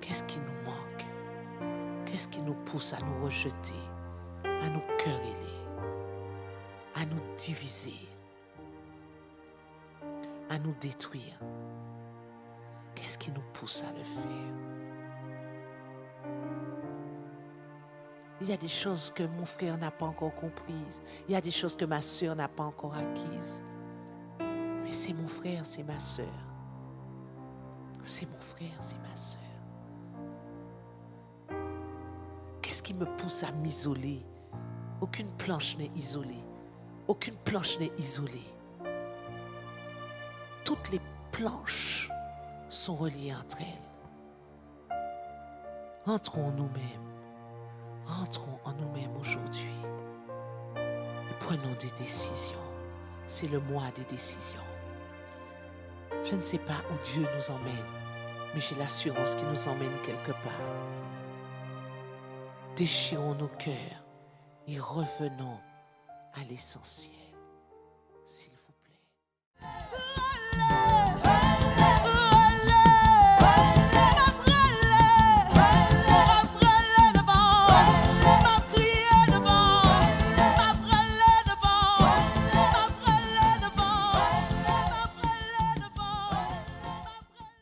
Qu'est-ce qui nous manque? Qu'est-ce qui nous pousse à nous rejeter, à nous quereller, à nous diviser, à nous détruire? Qu'est-ce qui nous pousse à le faire? Il y a des choses que mon frère n'a pas encore comprises. Il y a des choses que ma soeur n'a pas encore acquises. Mais c'est mon frère, c'est ma soeur. C'est mon frère, c'est ma soeur. Qu'est-ce qui me pousse à m'isoler? Aucune planche n'est isolée. Aucune planche n'est isolée. Toutes les planches sont reliées entre elles. Entrons en nous-mêmes. Entrons en nous-mêmes aujourd'hui. Et prenons des décisions. C'est le mois des décisions. Je ne sais pas où Dieu nous emmène, mais j'ai l'assurance qu'il nous emmène quelque part. Déchirons nos cœurs et revenons à l'essentiel.